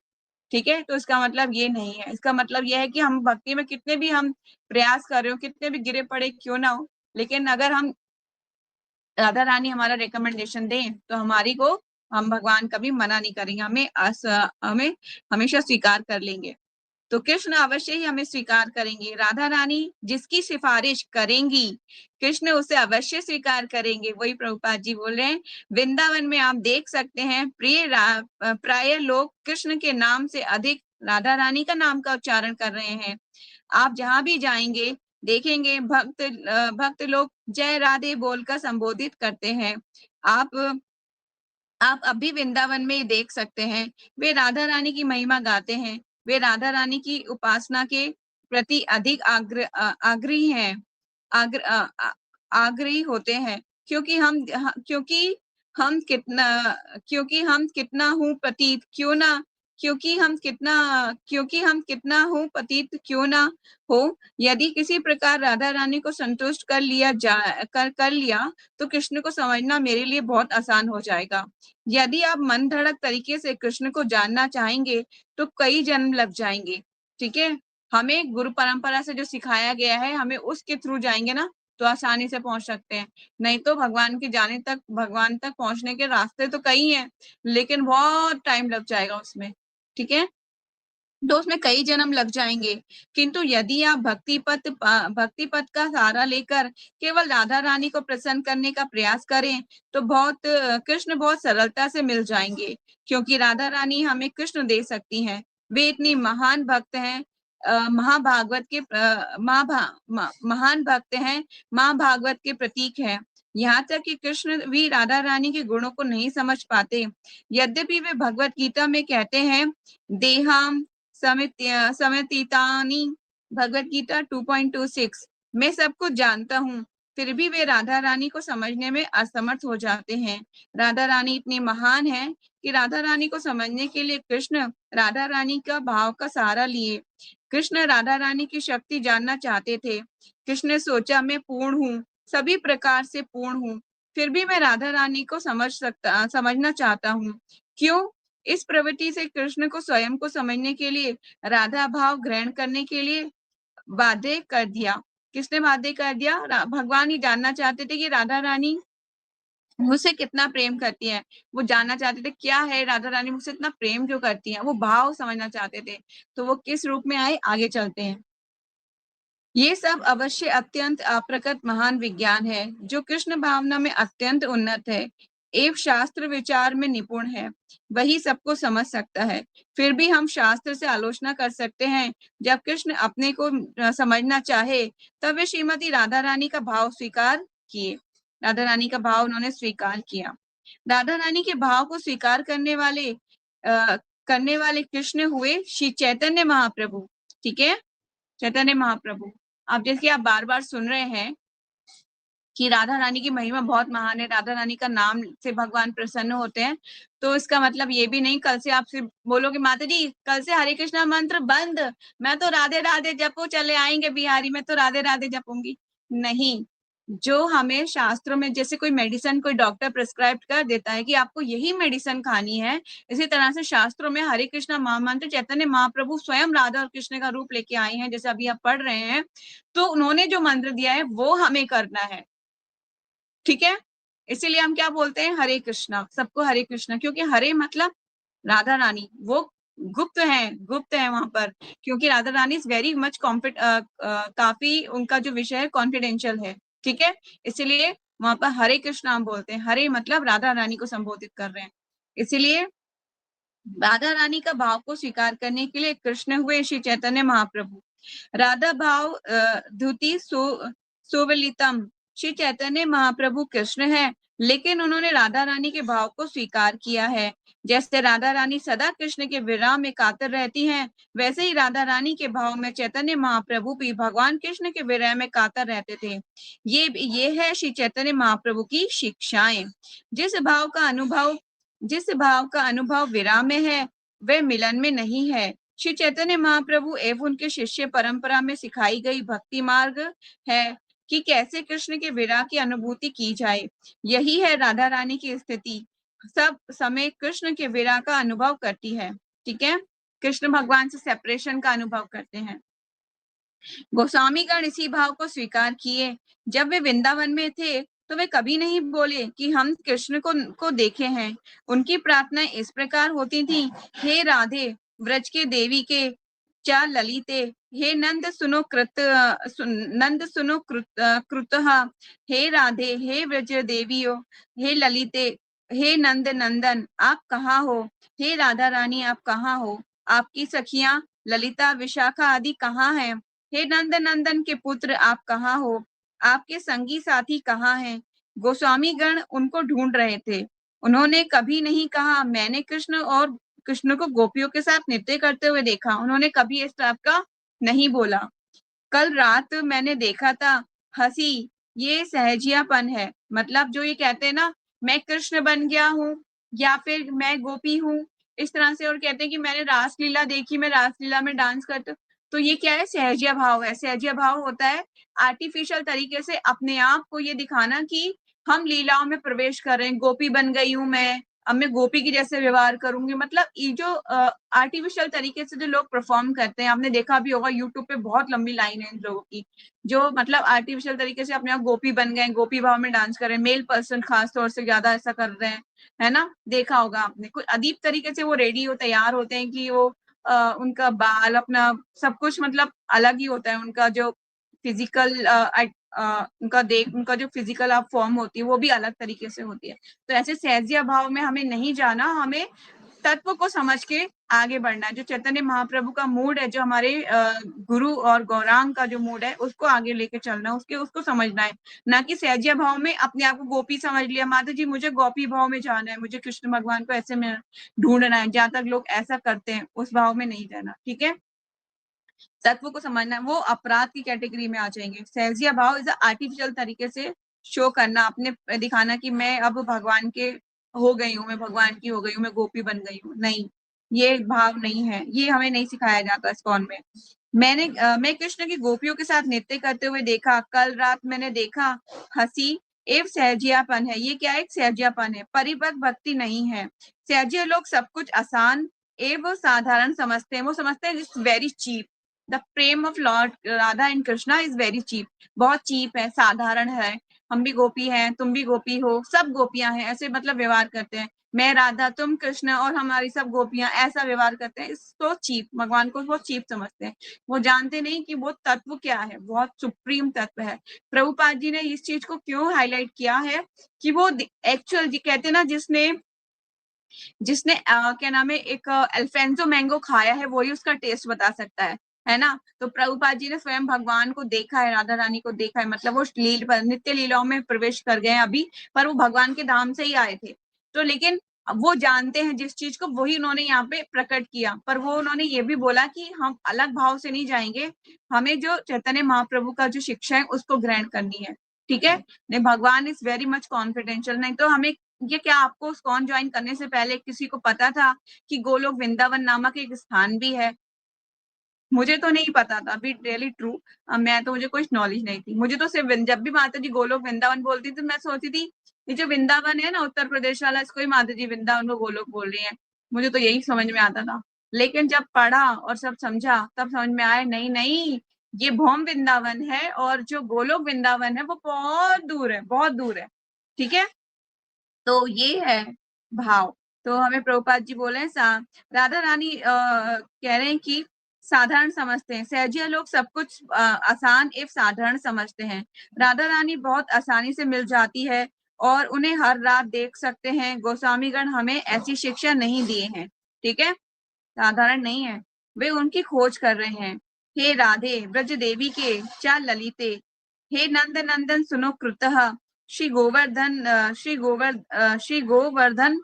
ठीक है, तो इसका मतलब ये नहीं है। इसका मतलब ये है कि हम भक्ति में कितने भी हम प्रयास कर रहे हो, कितने भी गिरे पड़े क्यों ना हो, लेकिन अगर हम राधा रानी हमारा रिकमेंडेशन दें तो हम भगवान कभी मना नहीं करेंगे, हमें हमेशा स्वीकार कर लेंगे। तो कृष्ण अवश्य ही हमें स्वीकार करेंगे। राधा रानी जिसकी सिफारिश करेंगी, कृष्ण उसे अवश्य स्वीकार करेंगे। वही प्रभुपाद जी बोल रहे हैं, वृंदावन में आप देख सकते हैं प्राय लोग कृष्ण के नाम से अधिक राधा रानी का नाम का उच्चारण कर रहे हैं। आप जहां भी जाएंगे देखेंगे भक्त लोग जय राधे बोलकर संबोधित करते हैं। आप अभी वृंदावन में देख सकते हैं, वे राधा रानी की महिमा गाते हैं, वे राधा रानी की उपासना के प्रति अधिक आग्रही हैं, आग्रही होते हैं, क्योंकि हम कितना हूँ पतित क्यों ना क्योंकि हम कितना हूँ पतित क्यों ना हो, यदि किसी प्रकार राधा रानी को संतुष्ट कर लिया तो कृष्ण को समझना मेरे लिए बहुत आसान हो जाएगा। यदि आप मन धड़क तरीके से कृष्ण को जानना चाहेंगे तो कई जन्म लग जाएंगे। ठीक है, हमें गुरु परंपरा से जो सिखाया गया है हमें उसके थ्रू जाएंगे ना तो आसानी से पहुंच सकते हैं, नहीं तो भगवान तक पहुंचने के रास्ते तो कई हैं, लेकिन बहुत टाइम लग जाएगा उसमें। ठीक है, तो उसमें कई जन्म लग जाएंगे। किंतु यदि आप भक्ति पथ का सहारा लेकर केवल राधा रानी को प्रसन्न करने का प्रयास करें तो कृष्ण बहुत सरलता से मिल जाएंगे, क्योंकि राधा रानी हमें कृष्ण दे सकती हैं। वे इतनी महान भक्त हैं, महाभागवत के महान भक्त हैं, महाभागवत के प्रतीक हैं। यहाँ तक कि कृष्ण भी राधा रानी के गुणों को नहीं समझ पाते, यद्यपि वे भगवत गीता में कहते हैं देहाम समतीतानि, भगवत गीता 2.26, मैं सब कुछ जानता हूँ, फिर भी वे राधा रानी को समझने में असमर्थ हो जाते हैं। राधा रानी इतनी महान है कि राधा रानी को समझने के लिए कृष्ण राधा रानी का भाव का सहारा लिए। कृष्ण राधा रानी की शक्ति जानना चाहते थे। कृष्ण ने सोचा मैं पूर्ण हूँ, सभी प्रकार से पूर्ण हूँ, फिर भी मैं राधा रानी को समझना चाहता हूँ। क्यों? इस प्रवृत्ति से कृष्ण को स्वयं को समझने के लिए, राधा भाव ग्रहण करने के लिए बाध्य कर दिया। किसने बाध्य कर दिया? भगवान ही जानना चाहते थे कि राधा रानी मुझसे कितना प्रेम करती है। वो जानना चाहते थे क्या है राधा रानी मुझसे इतना प्रेम क्यों करती है, वो भाव समझना चाहते थे। तो वो किस रूप में आए, आगे चलते हैं। ये सब अवश्य अत्यंत अप्रकट महान विज्ञान है जो कृष्ण भावना में अत्यंत उन्नत है एवं शास्त्र विचार में निपुण है, वही सबको समझ सकता है। फिर भी हम शास्त्र से आलोचना कर सकते हैं, जब कृष्ण अपने को समझना चाहे तब वे श्रीमती राधा रानी का भाव स्वीकार किए। राधा रानी का भाव उन्होंने स्वीकार किया। राधा रानी के भाव को स्वीकार करने वाले कृष्ण हुए श्री चैतन्य महाप्रभु। ठीक है, चैतन्य महाप्रभु। अब जैसे आप बार बार सुन रहे हैं कि राधा रानी की महिमा बहुत महान है, राधा रानी का नाम से भगवान प्रसन्न होते हैं, तो इसका मतलब ये भी नहीं कल से आपसे बोलोगे माता जी कल से हरे कृष्णा मंत्र बंद, मैं तो राधे राधे जपो चले आएंगे बिहारी, मैं तो राधे राधे जपूंगी। नहीं, जो हमें शास्त्रों में, जैसे कोई मेडिसिन कोई डॉक्टर प्रिस्क्राइब कर देता है कि आपको यही मेडिसिन खानी है, इसी तरह से शास्त्रों में हरे कृष्णा महामंत्र चैतन्य महाप्रभु स्वयं राधा और कृष्ण का रूप लेके आए हैं, जैसे अभी आप पढ़ रहे हैं, तो उन्होंने जो मंत्र दिया है वो हमें करना है, ठीक है। इसीलिए हम क्या बोलते हैं, हरे कृष्णा, सबको हरे कृष्णा, क्योंकि हरे मतलब राधा रानी, वो गुप्त है वहां पर, क्योंकि Radha Rani is very much काफी उनका जो विषय है कॉन्फिडेंशियल है, ठीक है। इसीलिए वहां पर हरे कृष्णा हम बोलते हैं, हरे मतलब राधा रानी को संबोधित कर रहे हैं। इसीलिए राधा रानी का भाव को स्वीकार करने के लिए कृष्ण हुए श्री चैतन्य महाप्रभु। राधा भाव धुति सुवलितम, श्री चैतन्य महाप्रभु कृष्ण है, लेकिन उन्होंने राधा रानी के भाव को स्वीकार किया है। जैसे राधा रानी सदा कृष्ण के विरह में कातर रहती हैं, वैसे ही राधा रानी के भाव में चैतन्य महाप्रभु भी भगवान कृष्ण के विरह में कातर रहते थे। ये है श्री चैतन्य महाप्रभु की शिक्षाएं। जिस भाव का अनुभव विरह में है, वह मिलन में नहीं है। श्री चैतन्य महाप्रभु एवं उनके शिष्य परंपरा में सिखाई गई भक्ति मार्ग है कि कैसे कृष्ण के विरह की अनुभूति की जाए। यही है राधा रानी की स्थिति, सब समय कृष्ण के विरह का अनुभव करती है, ठीक है। कृष्ण भगवान से सेपरेशन का अनुभव करते हैं। गोस्वामीगण इसी भाव को स्वीकार किए। जब वे वृंदावन में थे तो वे कभी नहीं बोले कि हम कृष्ण को देखे हैं। उनकी प्रार्थना इस प्रकार होती थी, हे राधे व्रज के देवी के चा ललिते, हे नंद सुनो कृतः, हे राधे हे व्रज देवियो, हे ललिते, हे नंद नंदन आप कहाँ हो, हे राधा रानी आप कहाँ हो, आपकी सखियां ललिता विशाखा आदि कहाँ हैं, हे नंद नंदन के पुत्र आप कहाँ हो, आपके संगी साथी कहाँ हैं। गोस्वामी गण उनको ढूंढ रहे थे। उन्होंने कभी नहीं कहा मैंने कृष्ण को गोपियों के साथ नृत्य करते हुए देखा, उन्होंने कभी इस टाइप का नहीं बोला। कल रात मैंने देखा था, हंसी, ये सहजियापन है। मतलब जो ये कहते हैं ना, मैं कृष्ण बन गया हूँ या फिर मैं गोपी हूँ, इस तरह से, और कहते हैं कि मैंने रासलीला देखी, मैं रासलीला में डांस करती हूँ, तो ये क्या है, सहजिया भाव है। सहजिया भाव होता है आर्टिफिशियल तरीके से अपने आप को ये दिखाना कि हम लीलाओं में प्रवेश कर रहे हैं, गोपी बन गई हूँ मैं, अब मैं गोपी की जैसे व्यवहार करूंगी। मतलब ये जो आर्टिफिशियल तरीके से जो लोग परफॉर्म करते हैं, आपने देखा भी होगा यूट्यूब पे बहुत लंबी लाइन है इन लोगों की, जो मतलब आर्टिफिशियल तरीके से अपने आप गोपी बन गए, गोपी भाव में डांस कर रहे हैं, मेल पर्सन खास तौर से ज्यादा ऐसा कर रहे हैं, है ना। देखा होगा आपने, कुछ अजीब तरीके से वो रेडी हो तैयार होते हैं कि वो उनका बाल अपना सब कुछ मतलब अलग ही होता है, उनका जो फिजिकल उनका जो फिजिकल आप फॉर्म होती है वो भी अलग तरीके से होती है। तो ऐसे सहजिया भाव में हमें नहीं जाना, हमें तत्व को समझ के आगे बढ़ना है। जो चैतन्य महाप्रभु का मूड है, जो हमारे गुरु और गौरांग का जो मूड है, उसको आगे लेके चलना, उसको समझना है, ना कि सहजिया भाव में अपने आप को गोपी समझ लिया, माता जी मुझे गोपी भाव में जाना है, मुझे कृष्ण भगवान को ऐसे में ढूंढना है। जहां तक लोग ऐसा करते हैं उस भाव में नहीं जाना, ठीक है। तत्व को समझना, वो अपराध की कैटेगरी में आ जाएंगे। सहजिया भाव इज आर्टिफिशियल तरीके से शो करना, अपने दिखाना कि मैं अब भगवान के हो गई हूँ, मैं भगवान की हो गई हूँ, मैं गोपी बन गई हूँ, नहीं, ये भाव नहीं है, ये हमें नहीं सिखाया जाता इस्कॉन में। मैं कृष्ण की गोपियों के साथ नृत्य करते हुए देखा, कल रात मैंने देखा, हंसी एवं सहजियापन है। ये क्या है, एक सहजियापन है, परिपक्व भक्ति नहीं है। सहजिया लोग सब कुछ आसान एवं साधारण समझते हैं, वो समझते हैं इट्स वेरी चीप, द प्रेम of Lord Radha and Krishna is very cheap, बहुत चीप है, साधारण है, हम भी गोपी हैं, तुम भी गोपी हो, सब गोपियां हैं, ऐसे मतलब व्यवहार करते हैं, मैं राधा तुम कृष्ण और हमारी सब गोपियां, ऐसा व्यवहार करते हैं। तो चीप, भगवान को बहुत चीप समझते हैं, वो जानते नहीं कि वो तत्व क्या है, बहुत सुप्रीम तत्व है। प्रभुपाद जी ने इस चीज को क्यों हाईलाइट किया है कि वो एक्चुअल जी कहते हैं ना, जिसने जिसने क्या नाम है, एक अल्फेंसो मैंगो खाया है, वही उसका टेस्ट बता सकता है ना। तो प्रभुपाद जी ने स्वयं भगवान को देखा है, राधा रानी को देखा है, मतलब वो नित्य लीलाओं में प्रवेश कर गए हैं अभी, पर वो भगवान के धाम से ही आए थे। तो लेकिन वो जानते हैं जिस चीज को, वही उन्होंने यहाँ पे प्रकट किया, पर वो उन्होंने ये भी बोला कि हम अलग भाव से नहीं जाएंगे, हमें जो चैतन्य महाप्रभु का जो शिक्षा है उसको ग्रहण करनी है, ठीक है। नहीं, भगवान इज वेरी मच कॉन्फिडेंशियल, नहीं तो हमें ये क्या, आपको इस्कॉन ज्वाइन करने से पहले किसी को पता था कि गोलोक वृंदावन नामक एक स्थान भी है? मुझे तो नहीं पता था, बी रियली ट्रू। मैं तो, मुझे कुछ नॉलेज नहीं थी। मुझे तो सिर्फ जब भी माता जी गोलोक वृंदावन बोलती थी तो मैं सोचती थी ये जो वृंदावन है ना उत्तर प्रदेश वाला, इसको ही माता जी वृंदावन को गोलोक बोल रही है। मुझे तो यही समझ में आता था। लेकिन जब पढ़ा और सब समझा तब समझ में आया नहीं नहीं, ये भौम वृंदावन है और जो गोलोक वृंदावन है वो बहुत दूर है, बहुत दूर है। ठीक है, तो ये है भाव। तो हमें प्रभुपाद जी बोले राधा रानी कह रहे हैं कि साधारण समझते हैं, सहजिया लोग सब कुछ आसान एवं साधारण समझते हैं। राधा रानी बहुत आसानी से मिल जाती है और उन्हें हर रात देख सकते हैं। गोस्वामीगण हमें ऐसी शिक्षा नहीं दिए हैं। ठीक है, साधारण नहीं है, वे उनकी खोज कर रहे हैं। हे राधे ब्रज देवी के चा ललिते, हे नंद नंदन सुनो कृतः, श्री गोवर्धन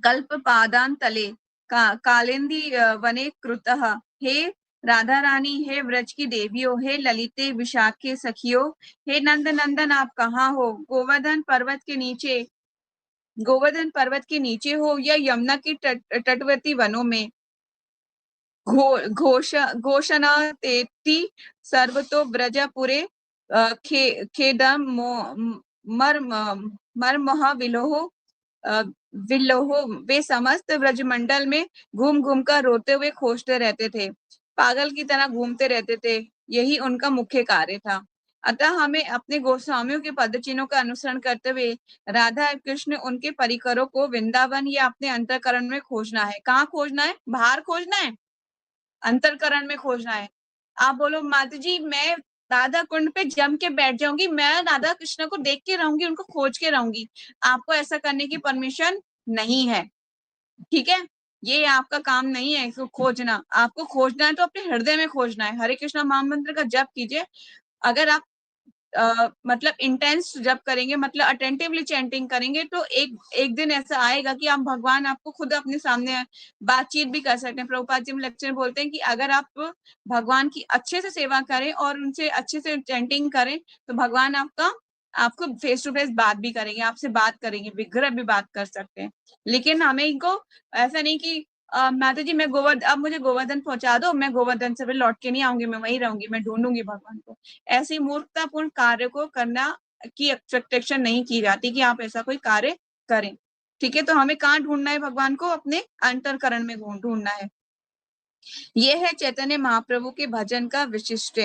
कल्प पादान तले कालिंदी वने कृतः। हे राधा रानी, हे व्रज की देवियों, हे ललिते विशाखे सखियों, हे नंद नंदन आप कहाँ हो? गोवर्धन पर्वत के नीचे हो या यमुना की तटवर्ती वनों में। घोषणा तेती सर्वतो ब्रजपुरे खेदम मर्मह विलोहो। वे समस्त ब्रजमंडल में घूम घूम कर रोते हुए खोजते रहते थे, पागल की तरह घूमते रहते थे। यही उनका मुख्य कार्य था। अतः हमें अपने गोस्वामियों के पदचिन्हों का अनुसरण करते हुए राधा और कृष्ण उनके परिकरों को वृंदावन या अपने अंतःकरण में खोजना है। कहाँ खोजना है? बाहर खोजना है, अंतरकरण में खोजना है। आप बोलो माता जी मैं राधा कुंड पे जम के बैठ जाऊंगी, मैं राधा कृष्ण को देख के रहूंगी, उनको खोज के रहूंगी। आपको ऐसा करने की परमिशन नहीं है। ठीक है, ये आपका काम नहीं है इसको खोजना। आपको खोजना है तो अपने हृदय में खोजना है। हरे कृष्णा महामंत्र का जप कीजिए। अगर आप मतलब इंटेंस जब करेंगे, मतलब अटेंटिवली चैंटिंग करेंगे, तो एक दिन ऐसा आएगा कि आप भगवान आपको खुद अपने सामने बातचीत भी कर सकते हैं। प्रभुपाद जी लेक्चर बोलते हैं कि अगर आप भगवान की अच्छे से सेवा करें और उनसे अच्छे से चैंटिंग करें तो भगवान आपको फेस टू फेस बात भी करेंगे, आपसे बात करेंगे, विग्रह भी बात कर सकते हैं। लेकिन हमें इनको ऐसा नहीं कि माता जी मैं अब मुझे गोवर्धन पहुंचा दो, मैं गोवर्धन से फिर लौट के नहीं आऊंगी, मैं वहीं रहूंगी, मैं ढूंढूंगी भगवान को। ऐसी मूर्खतापूर्ण कार्य को करना की एक्सपेक्टेशन नहीं की जाती कि आप ऐसा कोई कार्य करें। ठीक है, तो हमें कहाँ ढूंढना है भगवान को? अपने अंतरकरण में ढूंढना है। ये है चैतन्य महाप्रभु के भजन का विशिष्ट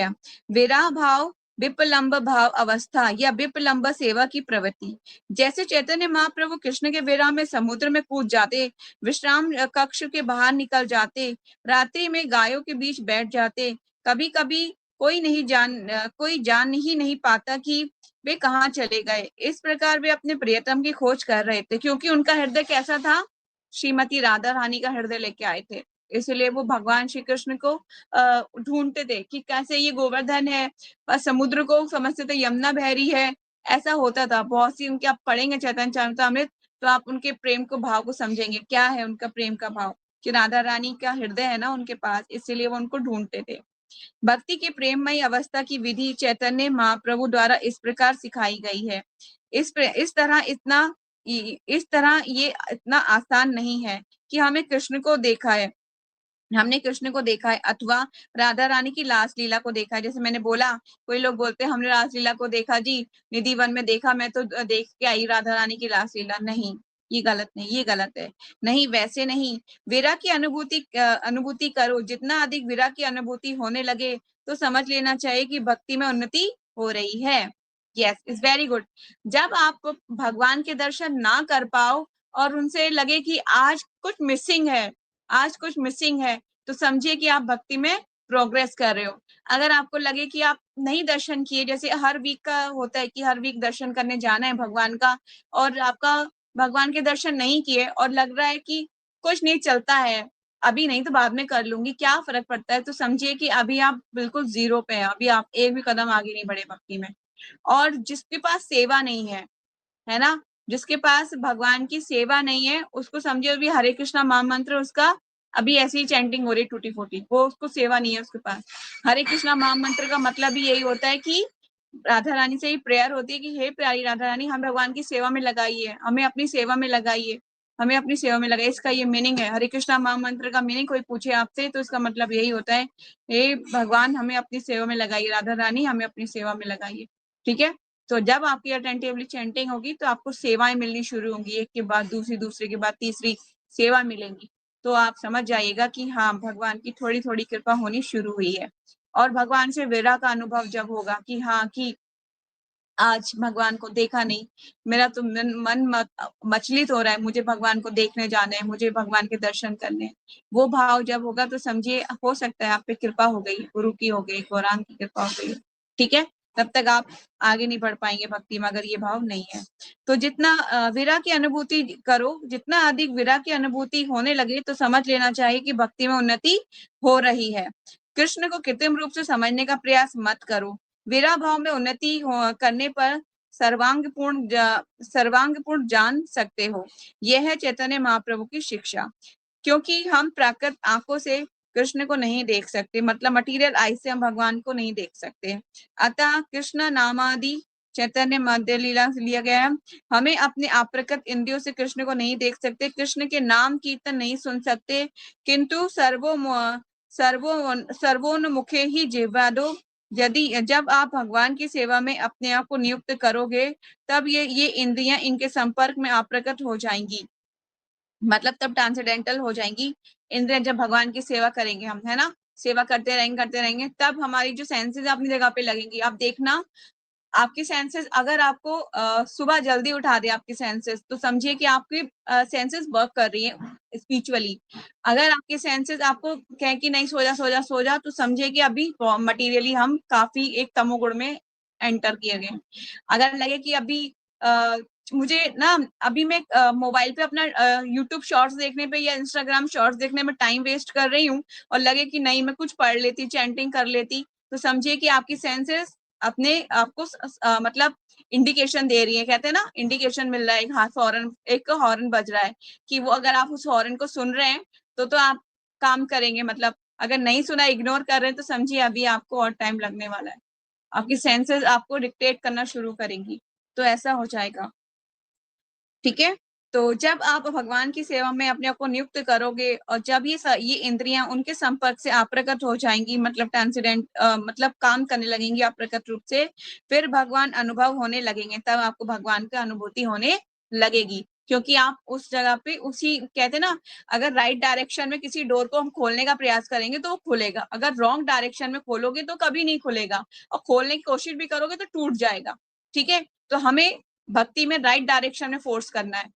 विराह भाव, विपलंब भाव अवस्था या विपलंब सेवा की प्रवृत्ति। जैसे चैतन्य महाप्रभु कृष्ण के विराह में समुद्र में कूद जाते, विश्राम कक्ष के बाहर निकल जाते, रात्रि में गायों के बीच बैठ जाते। कभी कभी कोई जान ही नहीं पाता कि वे कहाँ चले गए। इस प्रकार वे अपने प्रियतम की खोज कर रहे थे, क्योंकि उनका हृदय कैसा था? श्रीमती राधा रानी का हृदय लेके आए थे, इसलिए वो भगवान श्री कृष्ण को ढूंढते थे कि कैसे ये गोवर्धन है, समुद्र को समझते थे यमुना बहरी है। ऐसा होता था। बहुत सी उनके, आप पढ़ेंगे चैतन्य चरितामृत तो आप उनके प्रेम को भाव को समझेंगे। क्या है उनका प्रेम का भाव? कि राधा रानी का हृदय है ना उनके पास, इसीलिए वो उनको ढूंढते थे। भक्ति की प्रेममयी अवस्था की विधि चैतन्य महाप्रभु द्वारा इस प्रकार सिखाई गई है। इस तरह ये इतना आसान नहीं है कि हमने कृष्ण को देखा है अथवा राधा रानी की लास लीला को देखा है। जैसे मैंने बोला, कोई लोग बोलते हैं हमने रास लीला को देखा जी, निधि वन में देखा, मैं तो देख के आई राधा रानी की लास लीला। नहीं, ये गलत है। नहीं, वैसे नहीं। विरह की अनुभूति करो। जितना अधिक विरह की अनुभूति होने लगे तो समझ लेना चाहिए कि भक्ति में उन्नति हो रही है। Yes, it's very good. जब आप भगवान के दर्शन ना कर पाओ और उनसे लगे कि आज कुछ मिसिंग है, तो समझिए कि आप भक्ति में प्रोग्रेस कर रहे हो। अगर आपको लगे कि आप नहीं दर्शन किए, जैसे हर वीक का होता है कि हर वीक दर्शन करने जाना है भगवान का, और आपका भगवान के दर्शन नहीं किए और लग रहा है कि कुछ नहीं चलता है, अभी नहीं तो बाद में कर लूंगी, क्या फर्क पड़ता है, तो समझिए कि अभी आप बिल्कुल जीरो पे हैं, अभी आप एक भी कदम आगे नहीं बढ़े भक्ति में। और जिसके पास सेवा नहीं है ना, जिसके पास भगवान की सेवा नहीं है, उसको समझिए अभी हरे कृष्णा महामंत्र उसका अभी ऐसी ही चैंटिंग हो रही टूटी फूटी, वो उसको सेवा नहीं है उसके पास। हरे कृष्णा महामंत्र का मतलब भी यही होता है कि राधा रानी से ही प्रेयर होती है कि हे प्यारी राधा रानी, हम भगवान की सेवा में लगाइए, हमें अपनी सेवा में लगाइए, हमें अपनी सेवा में लगाइए। इसका ये मीनिंग है। हरे कृष्णा महामंत्र का मीनिंग कोई पूछे आपसे तो इसका मतलब यही होता है, हे भगवान हमें अपनी सेवा में लगाइए, राधा रानी हमें अपनी सेवा में लगाइए। ठीक है, तो जब आपकी अटेंटिवली चैंटिंग होगी तो आपको सेवाएं मिलनी शुरू होंगी, एक के बाद दूसरी, दूसरे के बाद तीसरी सेवा मिलेंगी। तो आप समझ जाइएगा कि हाँ, भगवान की थोड़ी थोड़ी कृपा होनी शुरू हुई है। और भगवान से विरह का अनुभव जब होगा कि हाँ, कि आज भगवान को देखा नहीं, मेरा तो मन मचलित हो रहा है, मुझे भगवान को देखने जाना है, मुझे भगवान के दर्शन करने हैं, वो भाव जब होगा तो समझिए हो सकता है आप पे कृपा हो गई, गुरु की हो गई, गौरांग की कृपा हो गई। ठीक है, तब तक आप आगे नहीं बढ़ पाएंगे भक्ति में अगर ये भाव नहीं है। तो जितना विरह की अनुभूति करो, जितना अधिक विरह की अनुभूति होने लगे तो समझ लेना चाहिए कि भक्ति में उन्नति हो रही है। कृष्ण को कृत्रिम रूप से समझने का प्रयास मत करो। विरह भाव में उन्नति करने पर सर्वांगपूर्ण जान सकते हो। यह है चैतन्य महाप्रभु की शिक्षा। क्योंकि हम प्राकृत आंखों से कृष्ण को नहीं देख सकते, मतलब मटीरियल आई से हम भगवान को नहीं देख सकते। अतः कृष्ण नामादि चैतन्य मध्य लीला से लिया गया है। हमें अपने अप्रकट इंद्रियों से कृष्ण को नहीं देख सकते, कृष्ण के नाम कीर्तन नहीं सुन सकते, किंतु सर्वोन्मुखे ही जिह्वादो। यदि जब आप भगवान की सेवा में अपने आप को नियुक्त करोगे तब ये इंद्रियां इनके संपर्क में अप्रकट हो जाएंगी, मतलब तब ट्रांसेंडेंटल हो जाएंगी इंद्रियां। जब भगवान की सेवा करेंगे हम, है ना, सेवा करते रहेंगे तब हमारी जो सेंसेस अपनी जगह पे लगेंगी। आप देखना, आपकी सेंसेस अगर आपको सुबह जल्दी उठा दे आपकी सेंसेस, तो समझिए कि आपकी सेंसेस वर्क कर रही है स्पिरिचुअली। अगर आपके सेंसेस आपको कहें कि नहीं सो जा सो जा सो जा, तो समझिए कि अभी मटेरियली हम काफी एक तमोगुण में एंटर किए गए। अगर लगे कि अभी मुझे ना अभी मैं मोबाइल पे अपना यूट्यूब शॉर्ट्स देखने पे या इंस्टाग्राम शॉर्ट्स देखने में टाइम वेस्ट कर रही हूँ, और लगे कि नहीं मैं कुछ पढ़ लेती, चैंटिंग कर लेती, तो समझिए कि आपकी सेंसेस अपने आपको मतलब इंडिकेशन दे रही है। कहते हैं ना, इंडिकेशन मिल रहा है, एक हॉर्न बज रहा है कि वो अगर आप उस हॉर्न को सुन रहे हैं तो आप काम करेंगे। मतलब अगर नहीं सुना, इग्नोर कर रहे हैं, तो समझिए अभी आपको और टाइम लगने वाला है। आपकी सेंसेस आपको डिक्टेट करना शुरू करेंगी, तो ऐसा हो जाएगा। ठीक है, तो जब आप भगवान की सेवा में अपने आप को नियुक्त करोगे और जब ये इंद्रियां उनके संपर्क से अप्रकट हो जाएंगी, मतलब ट्रांसेंडेंट मतलब काम करने लगेंगी अप्रकट रूप से, फिर भगवान अनुभव होने लगेंगे, तब आपको भगवान की अनुभूति होने लगेगी। क्योंकि आप उस जगह पे उसी, कहते ना, अगर राइट डायरेक्शन में किसी डोर को हम खोलने का प्रयास करेंगे तो वो खुलेगा, अगर रॉन्ग डायरेक्शन में खोलोगे तो कभी नहीं खुलेगा, और खोलने की कोशिश भी करोगे तो टूट जाएगा। ठीक है, तो हमें भक्ति में राइट डायरेक्शन में फोर्स करना है।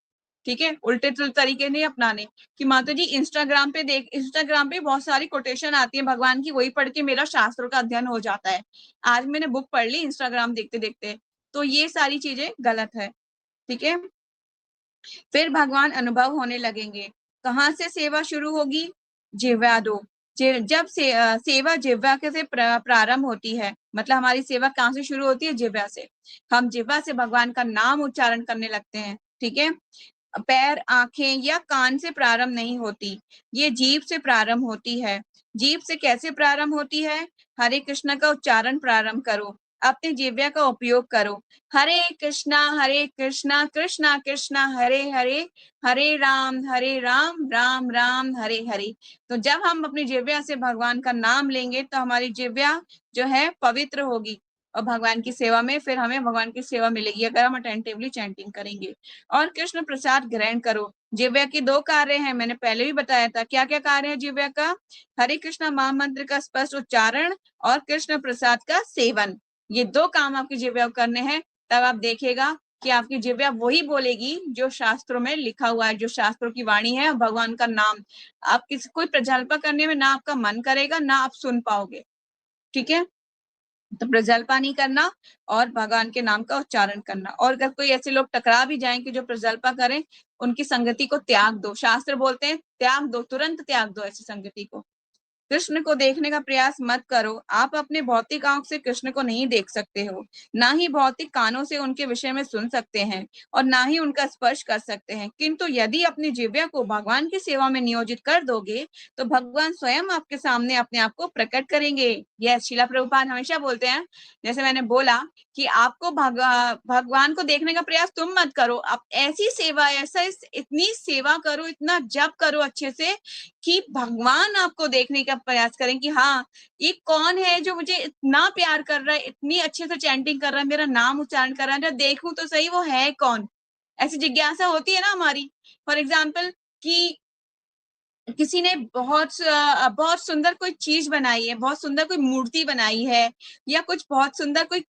ठीक है, उल्टे तरीके नहीं अपनाने कि माता जी इंस्टाग्राम पे बहुत सारी कोटेशन आती है भगवान की, वही पढ़ के मेरा शास्त्रों का अध्ययन हो जाता है। आज मैंने बुक पढ़ ली इंस्टाग्राम देखते देखते, तो ये सारी चीजें गलत है। ठीक है, फिर भगवान अनुभव होने लगेंगे। कहाँ से सेवा शुरू होगी? जिह्वा दो। जब सेवा जिह्वा से प्रारंभ होती है, मतलब हमारी सेवा कहाँ से शुरू होती है? जिह्वा से। हम जिह्वा से भगवान का नाम उच्चारण करने लगते हैं। ठीक है, पैर, आंखें या कान से प्रारंभ नहीं होती, ये जीभ से प्रारंभ होती है। जीभ से कैसे प्रारंभ होती है? हरे कृष्ण का उच्चारण प्रारंभ करो, अपने जिह्वा का उपयोग करो। हरे कृष्णा कृष्णा कृष्णा हरे हरे, हरे राम राम राम हरे हरे। तो जब हम अपनी जिह्वा से भगवान का नाम लेंगे तो हमारी जिह्वा जो है पवित्र होगी, और भगवान की सेवा में फिर हमें भगवान की सेवा मिलेगी अगर हम अटेंटिवली चैंटिंग करेंगे। और कृष्ण प्रसाद ग्रहण करो। जिह्वा के दो कार्य हैं, मैंने पहले भी बताया था। क्या क्या कार्य है जिह्वा का? हरे कृष्णा महामंत्र का स्पष्ट उच्चारण और कृष्ण प्रसाद का सेवन। ये दो काम आपकी जिह्वा को करने हैं, तब आप देखिएगा कि आपकी जिह्वा वही बोलेगी जो शास्त्रों में लिखा हुआ है, जो शास्त्रों की वाणी है, भगवान का नाम। आप किसी कोई प्रजल्पा करने में ना आपका मन करेगा, ना आप सुन पाओगे। ठीक है, तो प्रजल्पा नहीं करना और भगवान के नाम का उच्चारण करना। और अगर कोई ऐसे लोग टकरा भी जाएं कि जो प्रजल्पा करें, उनकी संगति को त्याग दो। शास्त्र बोलते हैं त्याग दो, तुरंत त्याग दो ऐसी संगति को। कृष्ण को देखने का प्रयास मत करो। आप अपने भौतिक आंख से कृष्ण को नहीं देख सकते हो, ना ही भौतिक कानों से उनके विषय में सुन सकते हैं और ना ही उनका स्पर्श कर सकते हैं। किंतु यदि अपनी जिह्वा को भगवान की सेवा में नियोजित कर दोगे तो भगवान स्वयं आपके सामने अपने आप को प्रकट करेंगे। यह श्रीला प्रभुपाद हमेशा बोलते हैं, जैसे मैंने बोला कि आपको भगवान को देखने का प्रयास तुम मत करो, आप ऐसी सेवा, ऐसा इतनी सेवा करो, इतना जप करो अच्छे से कि भगवान आपको देखने का प्रयास करें कि हाँ, ये कौन है जो मुझे इतना प्यार कर रहा है, इतनी अच्छे से चैंटिंग कर रहा है, मेरा नाम उच्चारण कर रहा है, देखूं तो सही वो है कौन। ऐसी जिज्ञासा होती है ना हमारी। फॉर एग्जाम्पल कि किसी ने बहुत सुंदर कोई चीज बनाई है, बहुत सुंदर कोई मूर्ति बनाई है, या कुछ बहुत सुंदर कोई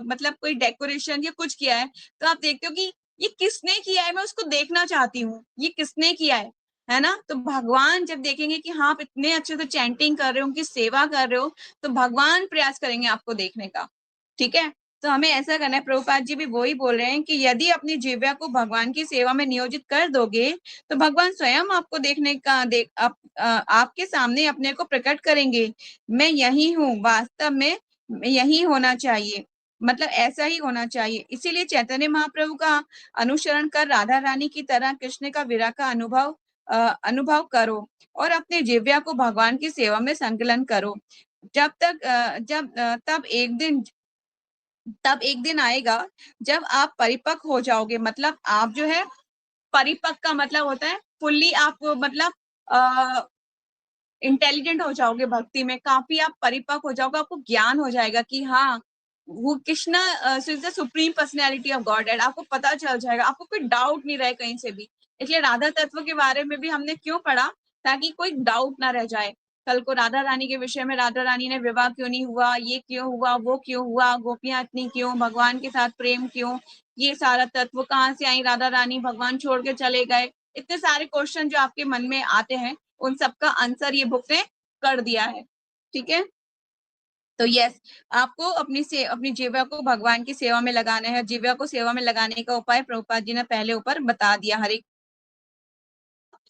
मतलब कोई डेकोरेशन या कुछ किया है, तो आप देखते हो कि ये किसने किया है, मैं उसको देखना चाहती हूँ, ये किसने किया है ना। तो भगवान जब देखेंगे कि हाँ, आप इतने अच्छे से चैंटिंग कर रहे हो, उनकी सेवा कर रहे हो, तो भगवान प्रयास करेंगे आपको देखने का। ठीक है, तो हमें ऐसा करना है। प्रभुपाद जी भी वही बोल रहे हैं कि यदि अपनी जिह्वा को भगवान की सेवा में नियोजित कर दोगे तो भगवान स्वयं आपको देखने का आपके सामने अपने को प्रकट करेंगे। मैं यही हूँ, वास्तव में यही होना चाहिए, मतलब ऐसा ही होना चाहिए। इसीलिए चैतन्य महाप्रभु का अनुसरण कर राधा रानी की तरह कृष्ण का विरह का अनुभव करो और अपने जिह्वा को भगवान की सेवा में संकलन करो। जब तक तब एक दिन आएगा जब आप परिपक्व हो जाओगे। मतलब आप जो है, परिपक्व का मतलब होता है फुल्ली आप मतलब इंटेलिजेंट हो जाओगे भक्ति में, काफी आप परिपक्व हो जाओगे, आपको ज्ञान हो जाएगा कि हाँ, वो Krishna is the supreme personality of God and आपको पता चल जाएगा, आपको कोई डाउट नहीं रहे कहीं से भी। इसलिए राधा तत्व के बारे में भी हमने क्यों पढ़ा, ताकि कोई डाउट ना रह जाए। कल को राधा रानी के विषय में, राधा रानी ने विवाह क्यों नहीं हुआ, ये क्यों हुआ, वो क्यों हुआ, गोपियां इतनी क्यों, भगवान के साथ प्रेम क्यों, ये सारा तत्व कहाँ से आई राधा रानी, भगवान छोड़ के चले गए, इतने सारे क्वेश्चन जो आपके मन में आते हैं, उन सबका आंसर ये बुक ने कर दिया है। ठीक है, तो यस, आपको अपनी जिह्वा को भगवान की सेवा में लगाना है। जिह्वा को सेवा में लगाने का उपाय प्रभुपाद जी ने पहले ऊपर बता दिया, हर एक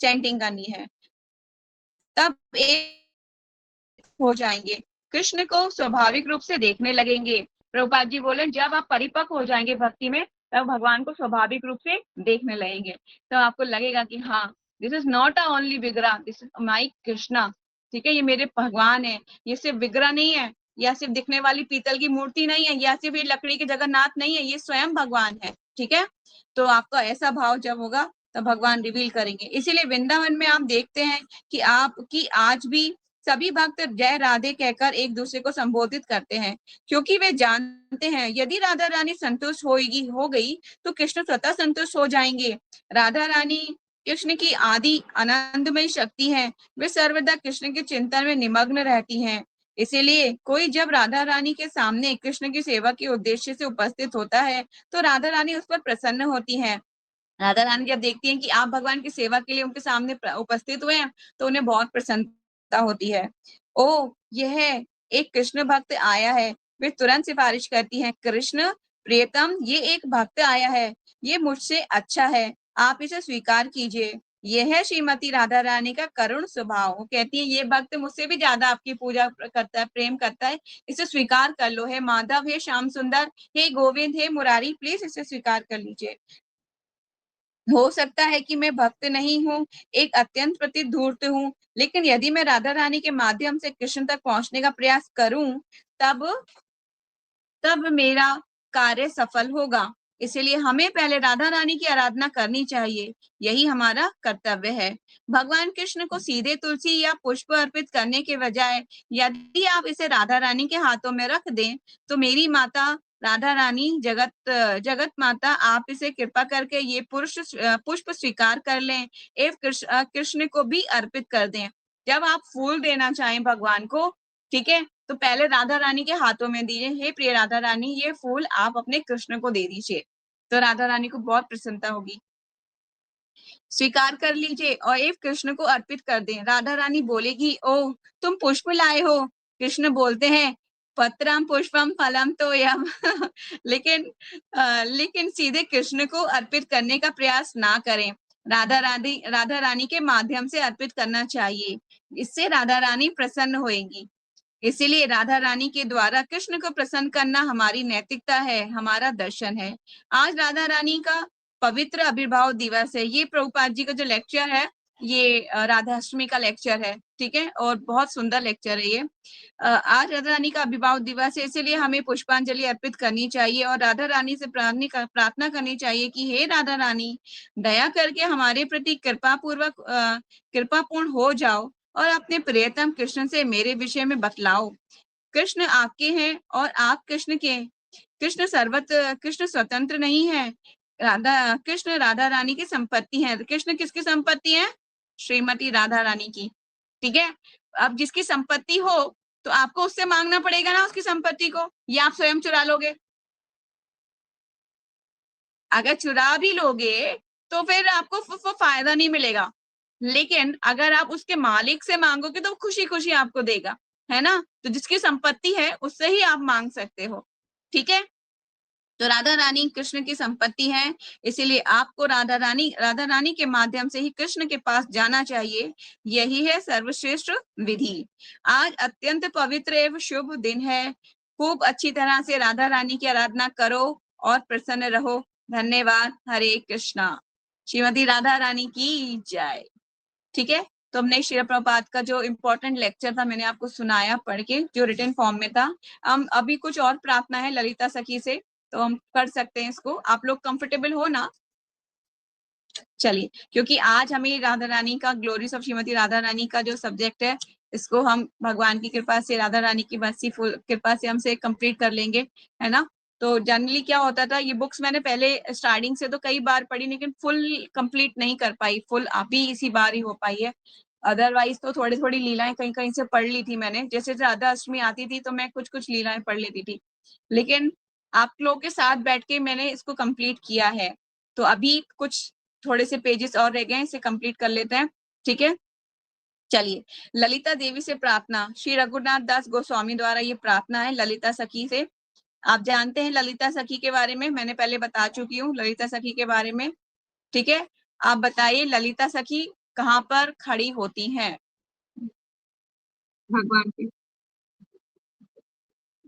चैंटिंग करनी है, तब एक हो जाएंगे, कृष्ण को स्वाभाविक रूप से देखने लगेंगे। प्रभुपाद जी बोले जब आप परिपक्व हो जाएंगे भक्ति में, तब भगवान को स्वाभाविक रूप से देखने लगेंगे। तो आपको लगेगा कि हाँ, this is not a only विग्रह, दिस इज माई कृष्णा। ठीक है, ये मेरे भगवान है, ये सिर्फ विग्रह नहीं है, या सिर्फ दिखने वाली पीतल की मूर्ति नहीं है, या सिर्फ ये लकड़ी के जगन्नाथ नहीं है, ये स्वयं भगवान है। ठीक है, तो आपका ऐसा भाव जब होगा तब भगवान रिवील करेंगे। इसीलिए वृंदावन में आप देखते हैं कि आज भी सभी भक्त जय राधे कहकर एक दूसरे को संबोधित करते हैं, क्योंकि वे जानते हैं यदि राधा रानी संतुष्ट हो गई तो कृष्ण स्वतः संतुष्ट हो जाएंगे। राधा रानी कृष्ण की आदि आनंदमय शक्ति है, वे सर्वदा कृष्ण के चिंतन में निमग्न रहती हैं। इसीलिए कोई जब राधा रानी के सामने कृष्ण की सेवा के उद्देश्य से उपस्थित होता है तो राधा रानी उस पर प्रसन्न होती हैं। राधा रानी जब देखती हैं कि आप भगवान की सेवा के लिए उनके सामने उपस्थित हुए हैं, तो उन्हें बहुत प्रसन्नता होती है। ओ, यह एक कृष्ण भक्त आया है, वे तुरंत सिफारिश करती हैं, कृष्ण प्रियतम, ये एक भक्त आया है, ये मुझसे अच्छा है, आप इसे स्वीकार कीजिए। यह है श्रीमती राधा रानी का करुण स्वभाव। वो कहती है ये भक्त मुझसे भी ज्यादा आपकी पूजा करता है, प्रेम करता है, इसे स्वीकार कर लो। हे माधव, हे श्याम सुंदर, हे गोविंद, हे मुरारी, प्लीज इसे स्वीकार कर लीजिए। हो सकता है कि मैं भक्त नहीं हूँ, एक अत्यंत प्रति धूर्त हूँ, लेकिन यदि मैं राधा रानी के माध्यम से कृष्ण तक पहुंचने का प्रयास करूं, तब तब मेरा कार्य सफल होगा। इसीलिए हमें पहले राधा रानी की आराधना करनी चाहिए, यही हमारा कर्तव्य है। भगवान कृष्ण को सीधे तुलसी या पुष्प अर्पित करने के बजाय यदि आप इसे राधा रानी के हाथों में रख दें, तो मेरी माता राधा रानी, जगत माता, आप इसे कृपा करके ये पुष्प स्वीकार कर लें एवं कृष्ण को भी अर्पित कर दें। जब आप फूल देना चाहें भगवान को, ठीक है, तो पहले राधा रानी के हाथों में दीजिए, हे प्रिय राधा रानी, ये फूल आप अपने कृष्ण को दे दीजिए, तो राधा रानी को बहुत प्रसन्नता होगी। स्वीकार कर लीजिए और एक कृष्ण को अर्पित कर दें। राधा रानी बोलेगी, ओ तुम पुष्प लाए हो। कृष्ण बोलते हैं, पत्रम पुष्पम फलम तो यम लेकिन सीधे कृष्ण को अर्पित करने का प्रयास ना करें। राधा रानी के माध्यम से अर्पित करना चाहिए, इससे राधा रानी प्रसन्न होएंगी। इसीलिए राधा रानी के द्वारा कृष्ण को प्रसन्न करना हमारी नैतिकता है, हमारा दर्शन है। आज राधा रानी का पवित्र आविर्भाव दिवस है। ये प्रभुपाद जी का जो लेक्चर है, ये राधाष्टमी का लेक्चर है, ठीक है, और बहुत सुंदर लेक्चर है ये। आज राधा रानी का आविर्भाव दिवस है, इसीलिए हमें पुष्पांजलि अर्पित करनी चाहिए और राधा रानी से प्रार्थना करनी चाहिए कि हे राधा रानी, दया करके हमारे प्रति कृपापूर्ण हो जाओ और अपने प्रियतम कृष्ण से मेरे विषय में बतलाओ। कृष्ण आपके हैं और आप कृष्ण के। कृष्ण स्वतंत्र नहीं है। कृष्ण राधा रानी की संपत्ति है। कृष्ण किसकी संपत्ति है? श्रीमती राधा रानी की, ठीक है। अब जिसकी संपत्ति हो तो आपको उससे मांगना पड़ेगा ना उसकी संपत्ति को, या आप स्वयं चुरा लोगे? अगर चुरा भी लोगे तो फिर आपको फायदा नहीं मिलेगा, लेकिन अगर आप उसके मालिक से मांगोगे तो खुशी खुशी आपको देगा, है ना। तो जिसकी संपत्ति है उससे ही आप मांग सकते हो, ठीक है। तो राधा रानी कृष्ण की संपत्ति है, इसीलिए आपको राधा रानी के माध्यम से ही कृष्ण के पास जाना चाहिए। यही है सर्वश्रेष्ठ विधि। आज अत्यंत पवित्र एवं शुभ दिन है। खूब अच्छी तरह से राधा रानी की आराधना करो और प्रसन्न रहो। धन्यवाद। हरे कृष्णा। श्रीमती राधा रानी की जय। ठीक है, तो हमने श्रील प्रभुपाद का जो इम्पोर्टेंट लेक्चर था मैंने आपको सुनाया पढ़ के, जो रिटन फॉर्म में था। हम अभी कुछ और प्रार्थना है ललिता सखी से, तो हम कर सकते हैं इसको। आप लोग कंफर्टेबल हो ना? चलिए, क्योंकि आज हमें राधा रानी का, ग्लोरीज ऑफ श्रीमती राधा रानी का जो सब्जेक्ट है, इसको हम भगवान की कृपा से, राधा रानी की मर्सीफुल कृपा से हमसे कंप्लीट कर लेंगे, है ना। तो जनरली क्या होता था, ये बुक्स मैंने पहले स्टार्टिंग से तो कई बार पढ़ी, लेकिन फुल कंप्लीट नहीं कर पाई। फुल अभी इसी बार ही हो पाई है। अदरवाइज तो थोड़ी थोड़ी लीलाएं कहीं कहीं से पढ़ ली थी मैंने। जैसे राधा अष्टमी आती थी तो मैं कुछ कुछ लीलाएं पढ़ लेती थी, लेकिन आप लोगों के साथ बैठ के मैंने इसको कंप्लीट किया है। तो अभी कुछ थोड़े से पेजेस और रह गए हैं, इसे कंप्लीट कर लेते हैं, ठीक है। चलिए, ललिता देवी से प्रार्थना। श्री रघुनाथ दास गोस्वामी द्वारा ये प्रार्थना है ललिता सखी से। आप जानते हैं ललिता सखी के बारे में, मैंने पहले बता चुकी हूँ ललिता सखी के बारे में, ठीक है। आप बताइए ललिता सखी कहाँ पर खड़ी होती हैं भगवान की?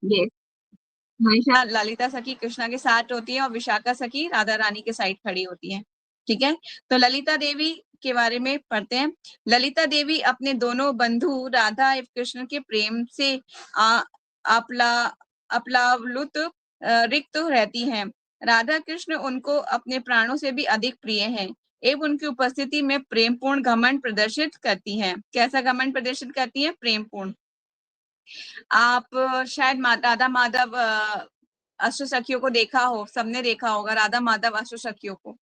ये हमेशा ललिता सखी कृष्णा के साथ होती है और विशाखा सखी राधा रानी के साइड खड़ी होती है, ठीक है। तो ललिता देवी के बारे में पढ़ते हैं। ललिता देवी अपने दोनों बंधु राधा एवं कृष्ण के प्रेम से अपलावलुत रिक्त रहती हैं। राधा कृष्ण उनको अपने प्राणों से भी अधिक प्रिय हैं एवं उनकी उपस्थिति में प्रेमपूर्ण घमंड प्रदर्शित करती हैं। कैसा घमंड प्रदर्शित करती हैं? प्रेमपूर्ण। आप शायद राधा माधव अष्ट सखियों को देखा हो, सबने देखा होगा राधा माधव अष्ट सखियों को।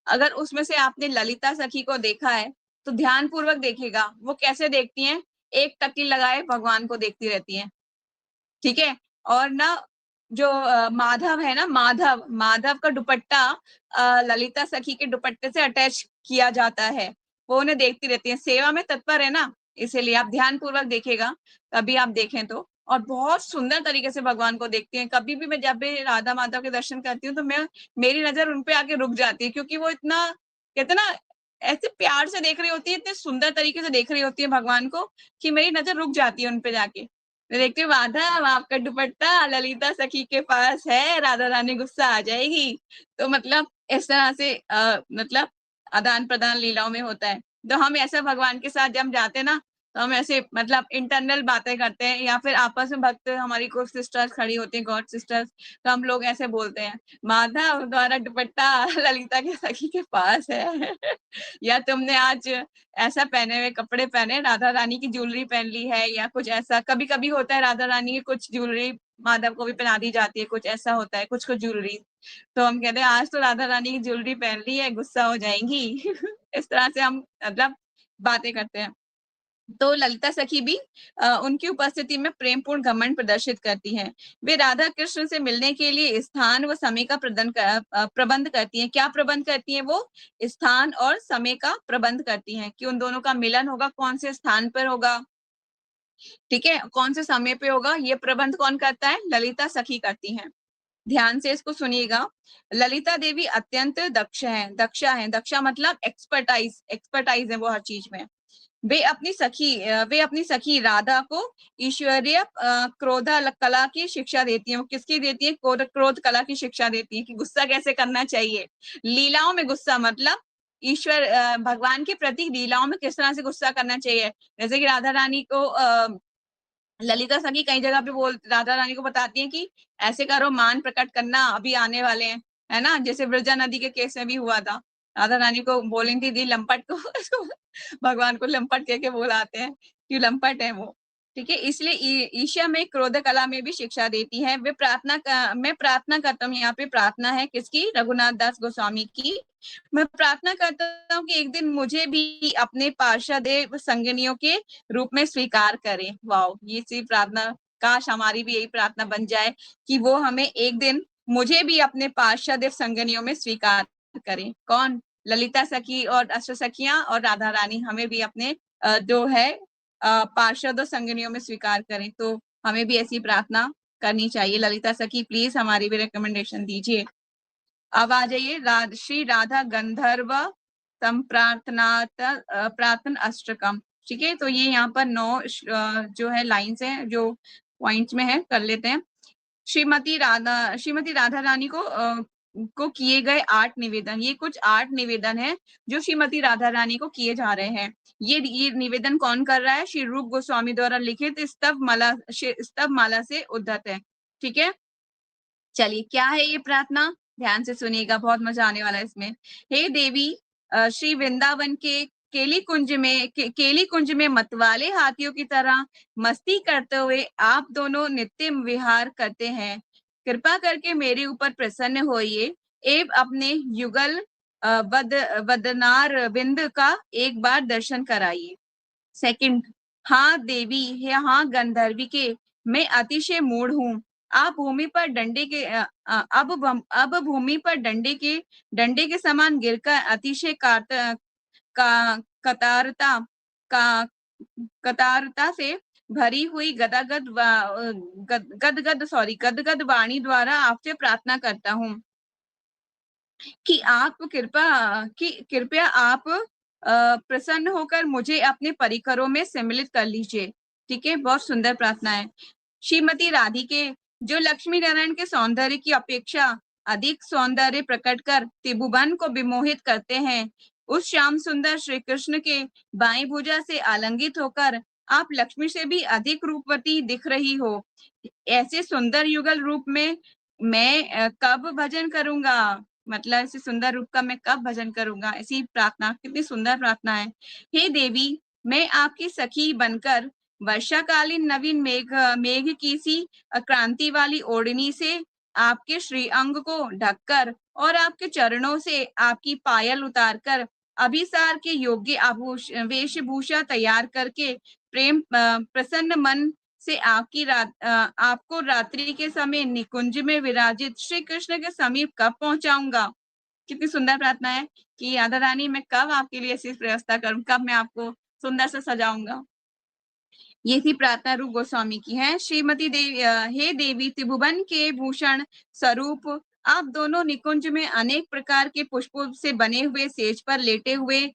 अगर उसमें से आपने ललिता सखी को देखा है तो ध्यान पूर्वक देखिएगा वो कैसे देखती हैं। एक टकली लगाए भगवान को देखती रहती हैं, ठीक है। और ना जो माधव है ना, माधव का दुपट्टा ललिता सखी के दुपट्टे से अटैच किया जाता है, वो उन्हें देखती रहती है। सेवा में तत्पर है ना, इसीलिए आप ध्यान पूर्वक देखिएगा, कभी आप देखें तो। और बहुत सुंदर तरीके से भगवान को देखती हैं। कभी भी मैं जब भी राधा माधव के दर्शन करती हूँ तो मेरी नजर उन पे आके रुक जाती है, क्योंकि वो इतना, कहते ना, ऐसे प्यार से देख रही होती है, इतने सुंदर तरीके से देख रही होती है भगवान को, कि मेरी नजर रुक जाती है उन पे जाके। मैं देखती हूँ माधव आपका दुपट्टा ललिता सखी के पास है, राधा रानी गुस्सा आ जाएगी। तो मतलब इस तरह से मतलब आदान प्रदान लीलाओं में होता है। तो हम ऐसे भगवान के साथ जब जाते हैं ना, तो हम ऐसे मतलब इंटरनल बातें करते हैं, या फिर आपस में भक्त हमारी कोई सिस्टर्स खड़ी होती हैं, गॉड सिस्टर्स, तो हम लोग ऐसे बोलते हैं, माधव द्वारा दुपट्टा ललिता के सखी के पास है या तुमने आज ऐसा पहने हुए कपड़े पहने, राधा रानी की ज्वेलरी पहन ली है, या कुछ ऐसा। कभी कभी होता है राधा रानी की कुछ ज्वेलरी माधव को भी पहना दी जाती है, कुछ ऐसा होता है, कुछ कुछ ज्वेलरी। तो हम कहते हैं आज तो राधा रानी की ज्वेलरी पहन ली है, गुस्सा हो जाएंगी इस तरह से हम मतलब बातें करते हैं। तो ललिता सखी भी उनकी उपस्थिति में प्रेमपूर्ण घमंड प्रदर्शित करती हैं। वे राधा कृष्ण से मिलने के लिए स्थान व समय का प्रबंध करती हैं। क्या प्रबंध करती हैं? वो स्थान और समय का प्रबंध करती हैं कि उन दोनों का मिलन होगा, कौन से स्थान पर होगा, ठीक है, कौन से समय पे होगा, ये प्रबंध कौन करता है? ललिता सखी करती हैं। ध्यान से इसको सुनिएगा। ललिता देवी अत्यंत दक्षा मतलब एक्सपर्टाइज है वो हर चीज में। वे अपनी सखी राधा को ईश्वरीय क्रोध कला की शिक्षा देती है। वो किसकी देती है? क्रोध कला की शिक्षा देती है कि गुस्सा कैसे करना चाहिए, लीलाओं में गुस्सा मतलब ईश्वर भगवान के प्रति लीलाओं में किस तरह से गुस्सा करना चाहिए। जैसे कि राधा रानी को ललिता सखी कई जगह पे राधा रानी को बताती हैं कि ऐसे करो, मान प्रकट करना, अभी आने वाले हैं, है ना। जैसे ब्रजा नदी के केस में भी हुआ था, राधा रानी को बोली थी लंपट को भगवान को लंपट कह के बुलाते हैं, क्यों लंपट है वो, ठीक है। इसलिए ईशा में क्रोध कला में भी शिक्षा देती है। मैं प्रार्थना करता हूँ, यहाँ पे प्रार्थना है किसकी? रघुनाथ दास गोस्वामी की। मैं प्रार्थना करता हूँ कि एक दिन मुझे भी अपने पार्षद संगनियों के रूप में स्वीकार करें। वाओ, ये सी प्रार्थना, काश हमारी भी यही प्रार्थना बन जाए कि वो हमें एक दिन मुझे भी अपने पार्षद संगनियों में स्वीकार करें। कौन? ललिता सखी और अष्ट सखियां और राधा रानी हमें भी अपने जो है पार्षद और संगनियों में स्वीकार करें। तो हमें भी ऐसी प्रार्थना करनी चाहिए। ललिता सखी प्लीज हमारी भी रिकमेंडेशन दीजिए। अब आ जाइए श्री राधा गंधर्व प्रार्थन अष्टकम, ठीक है। तो ये यहाँ पर 9 जो है लाइन्स हैं जो पॉइंट्स में है, कर लेते हैं। श्रीमती राधा रानी को किए गए 8 निवेदन। ये कुछ 8 निवेदन है जो श्रीमती राधा रानी को किए जा रहे हैं। ये निवेदन कौन कर रहा है? श्री रूप गोस्वामी द्वारा लिखित स्तव माला से उद्धत है, ठीक है। चलिए, क्या है ये प्रार्थना? ध्यान से सुनिएगा, बहुत मजा आने वाला है इसमें। हे देवी, श्री वृंदावन के केली कुंज में मतवाले हाथियों की तरह मस्ती करते हुए आप दोनों नित्य विहार करते हैं। कृपा करके मेरे ऊपर प्रसन्न होइए एवं अपने युगल वदनार बिंद का एक बार दर्शन कराइए। सेकंड, हाँ देवी, हाँ गंधर्वी के, मैं अतिशय मूढ़ हूँ। आप भूमि पर अब भूमि पर डंडे के समान गिरकर अतिशय कतारता का कतारता से भरी हुई गदगद वाणी द्वारा आपसे प्रार्थना करता हूँ कि कृपया आप प्रसन्न होकर मुझे अपने परिकरों में सम्मिलित कर लीजिए, ठीक है। बहुत सुंदर प्रार्थना है। श्रीमती राधिके, जो लक्ष्मी नारायण के सौंदर्य की अपेक्षा अधिक सौंदर्य प्रकट कर त्रिभुवन को विमोहित करते हैं, उस श्याम सुंदर श्री कृष्ण के बाएं भुजा से आलिंगित होकर आप लक्ष्मी से भी अधिक रूपवती दिख रही हो। ऐसे सुंदर युगल रूप में मैं कब भजन करूंगा? मतलब ऐसे सुंदर रूप का मैं कब भजन करूंगा? ऐसी प्रार्थना, कितनी सुंदर प्रार्थना है। हे देवी, मैं आपकी सखी बनकर वर्षाकालीन नवीन मेघ की सी क्रांति वाली ओढ़नी से आपके श्री अंग को ढककर और आपके चरणों से आपकी पायल उतारकर अभिसार के योग्य वेशभूषा तैयार करके प्रेम प्रसन्न मन से आपको रात्रि के समय निकुंज में विराजित श्री कृष्ण के समीप कब पहुंचाऊंगा? कितनी सुंदर प्रार्थना है कि राधा रानी, मैं कब आपके लिए ऐसी व्यवस्था करूं, कब मैं आपको सुंदर से सजाऊंगा। ये थी प्रार्थना रूप गोस्वामी की है। श्रीमती देवी, हे देवी, त्रिभुवन के भूषण स्वरूप आप दोनों निकुंज में अनेक प्रकार के पुष्पों से बने हुए सेज पर लेटे हुए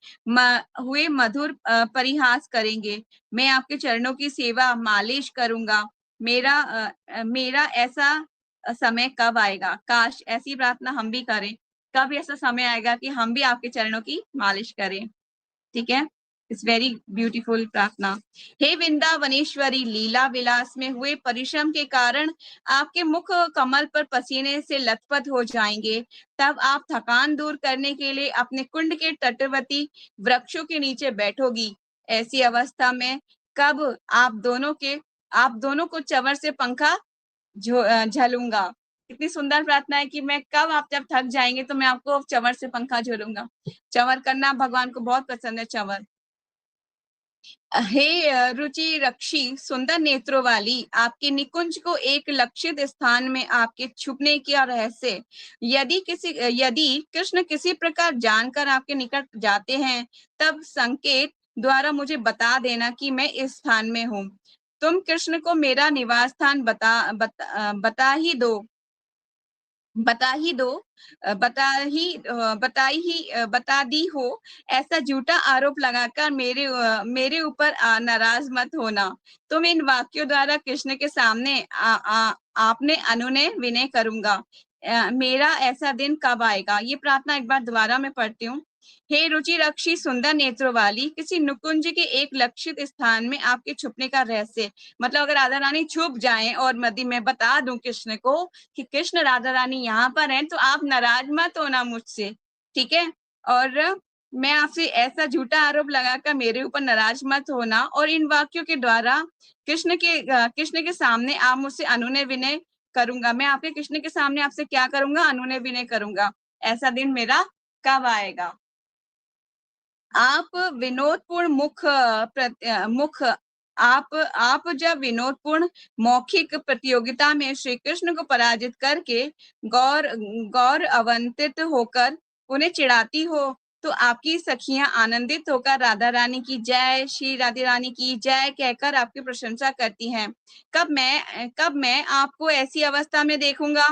मधुर परिहास करेंगे। मैं आपके चरणों की सेवा मालिश करूंगा। मेरा ऐसा समय कब आएगा? काश ऐसी प्रार्थना हम भी करें। कब ऐसा समय आएगा कि हम भी आपके चरणों की मालिश करें, ठीक है। इट्स वेरी ब्यूटीफुल प्रार्थना। हे वृंदावनेश्वरी, लीला विलास में हुए परिश्रम के कारण आपके मुख कमल पर पसीने से लथपथ हो जाएंगे। तब आप थकान दूर करने के लिए अपने कुंड के तटवर्ती वृक्षों के नीचे बैठोगी। ऐसी अवस्था में कब आप दोनों को चंवर से पंखा झलूंगा। कितनी सुंदर प्रार्थना है कि मैं कब, आप जब थक जाएंगे तो मैं आपको चंवर से पंखा झूलूंगा। चंवर करना भगवान को बहुत पसंद है, चंवर। हे रुचि रक्षी, सुंदर नेत्रों वाली, आपके निकुंज को एक लक्षित स्थान में आपके छुपने का रहस्य यदि कृष्ण किसी प्रकार जानकर आपके निकट जाते हैं, तब संकेत द्वारा मुझे बता देना कि मैं इस स्थान में हूँ। तुम कृष्ण को मेरा निवास स्थान बता ही दो। बता दी हो, ऐसा झूठा आरोप लगाकर मेरे ऊपर नाराज मत होना। तुम इन वाक्यों द्वारा कृष्ण के सामने आपने अनुनय विनय करूंगा। मेरा ऐसा दिन कब आएगा? ये प्रार्थना एक बार दोबारा मैं पढ़ती हूँ। हे रुचि रक्षी सुंदर नेत्रों वाली, किसी नुकुंज के एक लक्षित स्थान में आपके छुपने का रहस्य, मतलब अगर राधा रानी छुप जाएं और मैं बता दूं कृष्ण को कि कृष्ण राधा रानी यहाँ पर हैं, तो आप नाराज मत होना मुझसे, ठीक है? और मैं आपसे ऐसा झूठा आरोप लगाकर मेरे ऊपर नाराज मत होना, और इन वाक्यों के द्वारा कृष्ण के सामने आप मुझसे अनुनय विनय करूंगा। मैं आपके कृष्ण के सामने आपसे क्या करूंगा? अनुनय विनय करूंगा। ऐसा दिन मेरा कब आएगा? आप विनोदपूर्ण आप जब विनोदपूर्ण मौखिक प्रतियोगिता में श्री कृष्ण को पराजित करके गौर अवंतित होकर उन्हें चिढ़ाती हो, तो आपकी सखियां आनंदित होकर राधा रानी की जय, श्री राधे रानी की जय कहकर आपकी प्रशंसा करती हैं। कब मैं आपको ऐसी अवस्था में देखूंगा?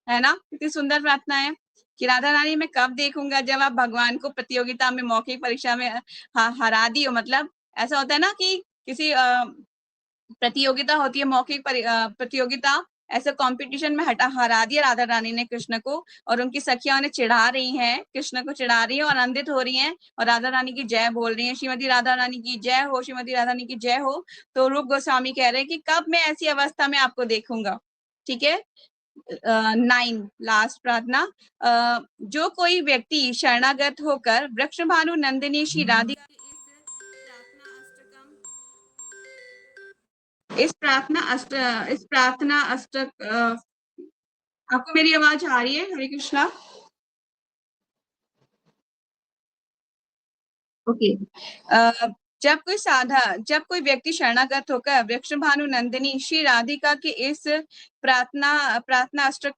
है ना? कितनी सुंदर प्रार्थना है कि राधा रानी मैं कब देखूंगा जब आप भगवान को प्रतियोगिता में, मौखिक परीक्षा में हरा दी हो। मतलब ऐसा होता है ना कि किसी प्रतियोगिता होती है, मौखिक प्रतियोगिता, ऐसे कंपटीशन में हरा दिया राधा रानी ने कृष्ण को, और उनकी सखियां उन्हें चिढ़ा रही हैं, कृष्ण को चिढ़ा रही हैं और आनंदित हो रही हैं और राधा रानी की जय बोल रही हैं, श्रीमती राधा रानी की जय हो, श्रीमती राधा रानी की जय हो। तो रूप गोस्वामी कह रहे हैं कि कब मैं ऐसी अवस्था में आपको देखूंगा। ठीक है। 9 लास्ट प्रार्थना। जो कोई व्यक्ति शरणागत होकर वृक्ष भानु नंदिनी श्री राधिका इस प्रार्थना अष्टक आपको मेरी आवाज आ रही है? हरे कृष्णा। ओके। जब कोई व्यक्ति शरणागत होकर वृक्ष भानु नंदिनी श्री राधिका के इस प्रार्थना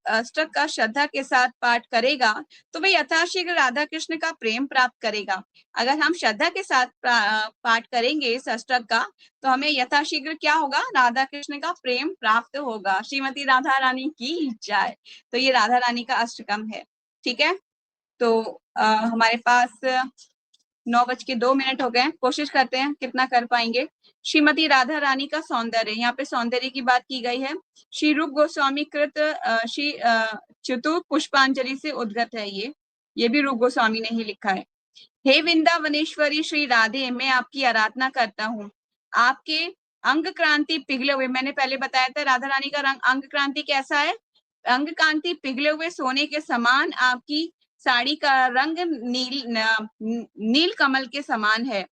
अष्टक का श्रद्धा के साथ पाठ करेगा, तो वह यथाशीघ्र राधा कृष्ण का प्रेम प्राप्त करेगा। अगर हम श्रद्धा के साथ पाठ करेंगे इस अष्टक का, तो हमें यथाशीघ्र क्या होगा? राधा कृष्ण का प्रेम प्राप्त होगा। श्रीमती राधा रानी की जय। तो ये राधा रानी का अष्टकम है। ठीक है। तो हमारे पास 9:02 हो गए। कोशिश करते हैं कितना कर पाएंगे। श्रीमती राधा रानी का सौंदर्य, यहाँ पे सौंदर्य की बात की गई है। श्री रूप गोस्वामी कृत श्री चतुर पुष्पांजलि से उद्गत है। ये भी रूप गोस्वामी ने ही लिखा है। हे वृंदावनेश्वरी श्री राधे, मैं आपकी आराधना करता हूँ। आपके अंग क्रांति पिघले हुए, मैंने पहले बताया था राधा रानी का रंग अंग क्रांति कैसा है? अंग कांति पिघले हुए सोने के समान आपकी साड़ी का रंग नील कमल के समान है।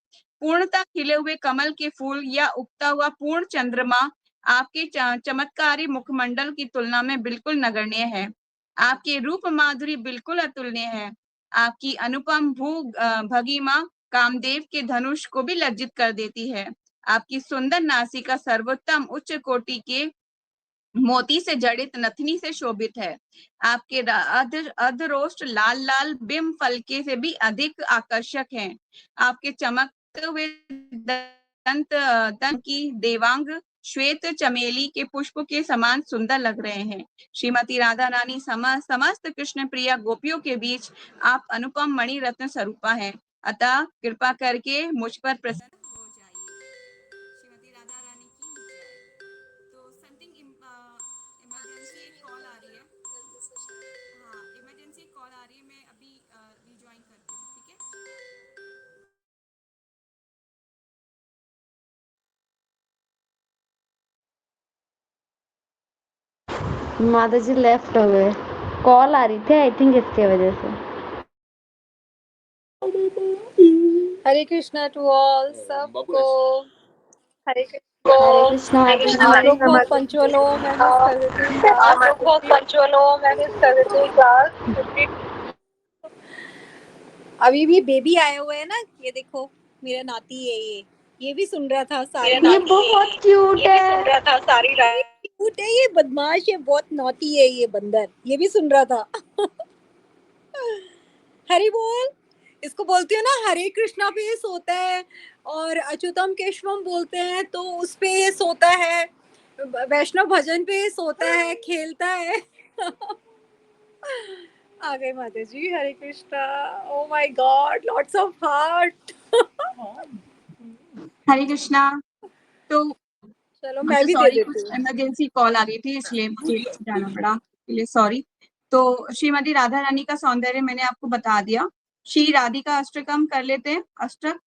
पूर्णतः खिले हुए कमल के फूल या उगता हुआ पूर्ण चंद्रमा आपके चमत्कारी मुखमंडल की तुलना में बिल्कुल नगण्य है। आपके रूप माधुरी बिल्कुल अतुलनीय है। आपकी अनुपम भंगिमा कामदेव के धनुष को भी लज्जित कर देती है। आपकी सुंदर नासिका सर्वोत्तम उच्च कोटि के मोती से जड़ित नथनी से शोभित है। आपके अधरोष्ट लाल लाल बिंब फलके से भी अधिक आकर्षक हैं। आपके चमकते हुए दंत की देवांग श्वेत चमेली के पुष्प के समान सुंदर लग रहे हैं। श्रीमती राधा रानी समस्त कृष्ण प्रिया गोपियों के बीच आप अनुपम मणि रत्न स्वरूपा हैं। अतः कृपा करके मुझ पर प्रसन्न हो जाइए। श्रीमती राधा रानी की जय। तो समथिंग इमरजेंसी कॉल आ रही है। हाँ, इमरजेंसी कॉल आ रही है, मैं अभी रिज्वाइन करती हूँ। ठीक है। माता जी लेफ्ट हो गए, कॉल आ रही थी आई थिंक इसके वजह से। हरे कृष्णा टू ऑल सबको। हरे हरे कृष्णा कृष्णा। माता जी। आप लोग बहुत पंचुअल हो, मैं मिस कर देती हूँ आप लोग बहुत क्लास। पंचुअल हो, मैं मिस कर देती हूँ क्लास। अभी भी बेबी आए हुए हैं ना, ये देखो मेरा नाती है ये भी सुन रहा था सारी ये बहुत क्यूट ये भी सुन है। रहा था सारी रात। क्यूट है, ये बदमाश है, बहुत नॉटी है ये बंदर, ये भी सुन रहा था। हरि बोल। इसको बोलती हूँ ना, हरे कृष्णा पे ये सोता है और अच्युतम केशवम बोलते हैं तो उस पे ये सोता है, वैष्णव भजन पे ये सोता है, खेलता है। आ गई माता जी, Hare Krishna. Oh my god, lots of heart. Hare Krishna. तो चलो I'm मैं so भी दे sorry, देती कुछ हूँ। इमरजेंसी कॉल आ गई थी इसलिए मुझे जाना पड़ा, इसके लिए सॉरी। तो श्रीमती राधा रानी का सौंदर्य मैंने आपको बता दिया। श्री राधिका अष्टकम कर लेते हैं, अष्टक,